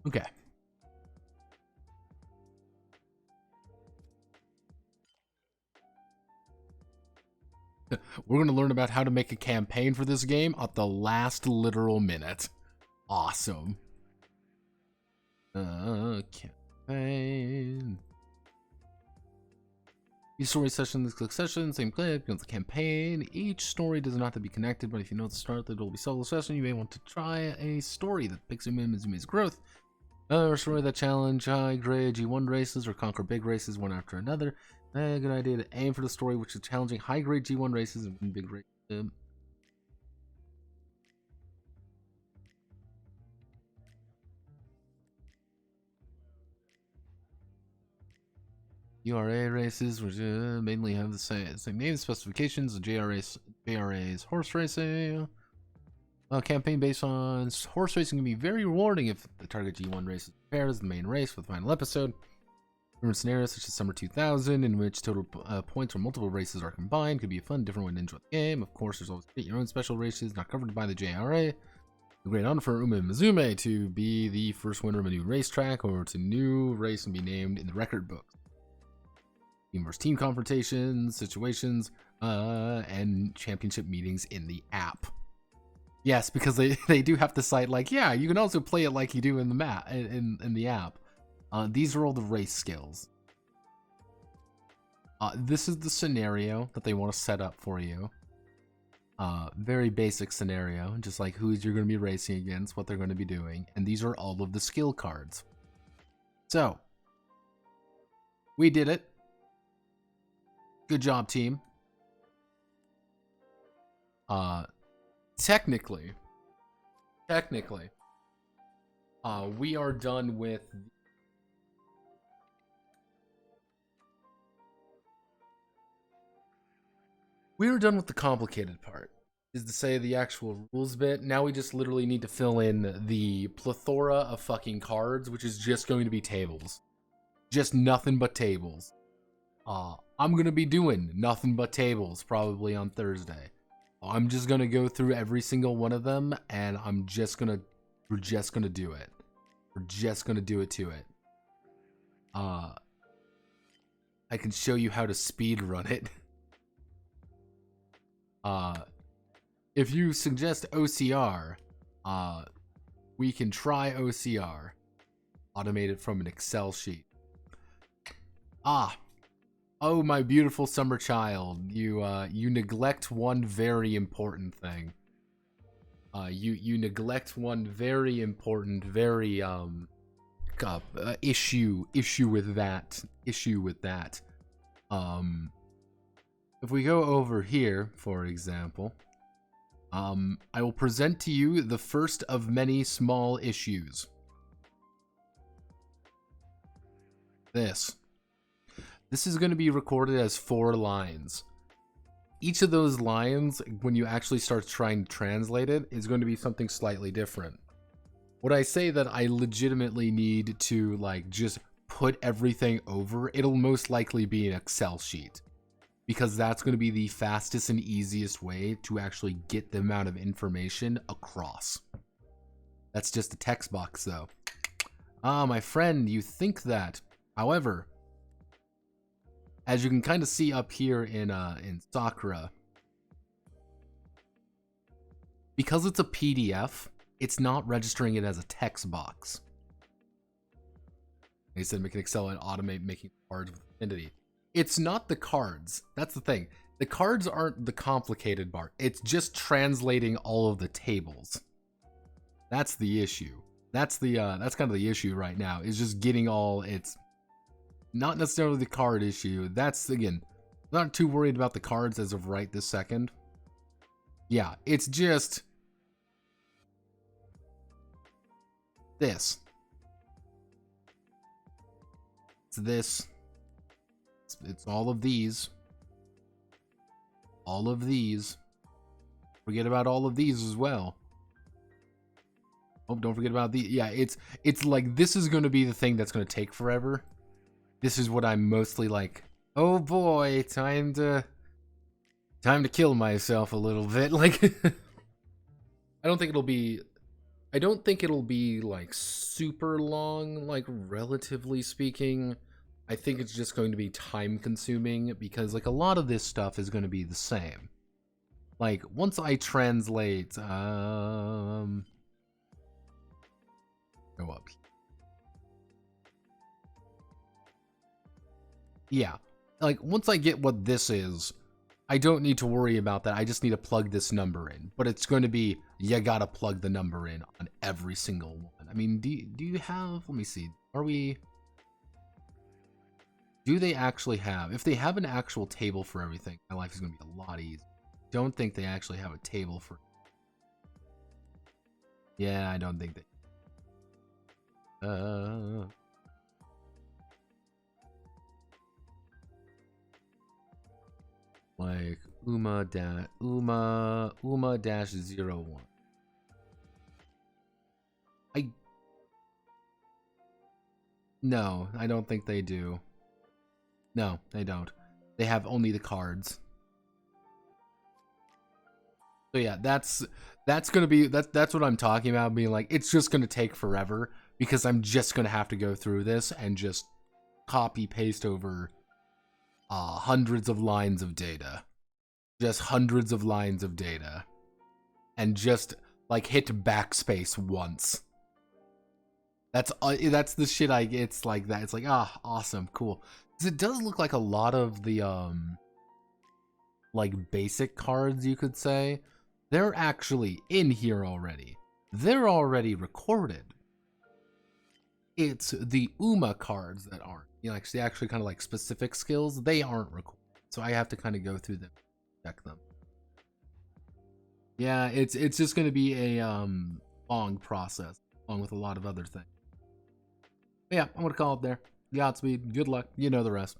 Okay. We're going to learn about how to make a campaign for this game at the last literal minute. Awesome. Campaign. Each story session, click session, same clip, the campaign. Each story doesn't have to be connected, but if you know at the start that it will be solo session, you may want to try a story that picks Mizume's growth. Or a story that challenge high-grade G1 races or conquer big races one after another. A good idea to aim for the story which is challenging high-grade G1 races and win big races. URA races, which mainly have the same name specifications. The JRA's horse racing. Campaign based on horse racing can be very rewarding if the target G1 race is prepared as the main race for the final episode. Different scenarios such as Summer 2000, in which total points from multiple races are combined, could be a fun, different way to enjoy the game. Of course, there's always your own special races not covered by the JRA. A great honor for Mizume to be the first winner of a new racetrack or to new race and be named in the record books. Team versus team confrontations, situations, and championship meetings in the app. Yes, because they do have to cite, like, yeah, you can also play it like you do in the map in the app. These are all the race skills. This is the scenario that they want to set up for you. Very basic scenario, just like who you're going to be racing against, what they're going to be doing, and these are all of the skill cards. So, we did it. Good job, team. Technically, we are done with. We are done with the complicated part, is to say the actual rules bit. Now we just literally need to fill in the plethora of fucking cards, which is just going to be tables. Just nothing but tables. I'm going to be doing nothing but tables probably on Thursday. I'm just going to go through every single one of them, and we're just going to do it. We're just going to do it to it. I can show you how to speed run it. If you suggest OCR, we can try OCR. Automate it from an Excel sheet. Oh, my beautiful summer child, you neglect one very important thing. You neglect one very important, very issue with that. If we go over here, for example, I will present to you the first of many small issues. This is going to be recorded as 4 lines. Each of those lines, when you actually start trying to translate it, is going to be something slightly different. When I say that I legitimately need to, like, just put everything over, it'll most likely be an Excel sheet. Because that's going to be the fastest and easiest way to actually get the amount of information across. That's just a text box, though. My friend, you think that. However, as you can kind of see up here in Sakura, because it's a PDF, it's not registering it as a text box. They said make an Excel and automate making cards with Affinity. It's not the cards. That's the thing. The cards aren't the complicated part. It's just translating all of the tables. That's the issue. That's kind of the issue right now. Is just getting all its. Not necessarily the card issue. That's, again, not too worried about the cards as of right this second. Yeah, it's just this. It's this. It's all of these. All of these. Forget about all of these as well. Oh, don't forget about these. Yeah, it's like this is going to be the thing that's going to take forever. This is what I'm mostly like, oh boy, time to kill myself a little bit. Like, I don't think it'll be like super long, like relatively speaking. I think it's just going to be time consuming because like a lot of this stuff is going to be the same. Like, once I translate, go up. Yeah. Like, once I get what this is, I don't need to worry about that. I just need to plug this number in. But it's going to be, you gotta plug the number in on every single one. I mean, do you have, let me see, are we, do they actually have, if they have an actual table for everything, my life is going to be a lot easier. Don't think they actually have a table for, yeah, I don't think they, like Uma dash 01. No, I don't think they do. No, they don't. They have only the cards. So yeah, that's gonna be that's what I'm talking about, being like, it's just gonna take forever because I'm just gonna have to go through this and just copy paste over hundreds of lines of data. Just hundreds of lines of data. And just like hit backspace once. That's the shit it's like that. It's like, awesome, cool. Because it does look like a lot of the like basic cards, you could say, they're actually in here already. They're already recorded. It's the Uma cards that aren't. You know, like the actually kind of like specific skills, they aren't recorded. So I have to kind of go through them, check them. Yeah, it's just going to be a long process, along with a lot of other things. But yeah, I'm going to call it there. Godspeed. Good luck. You know the rest.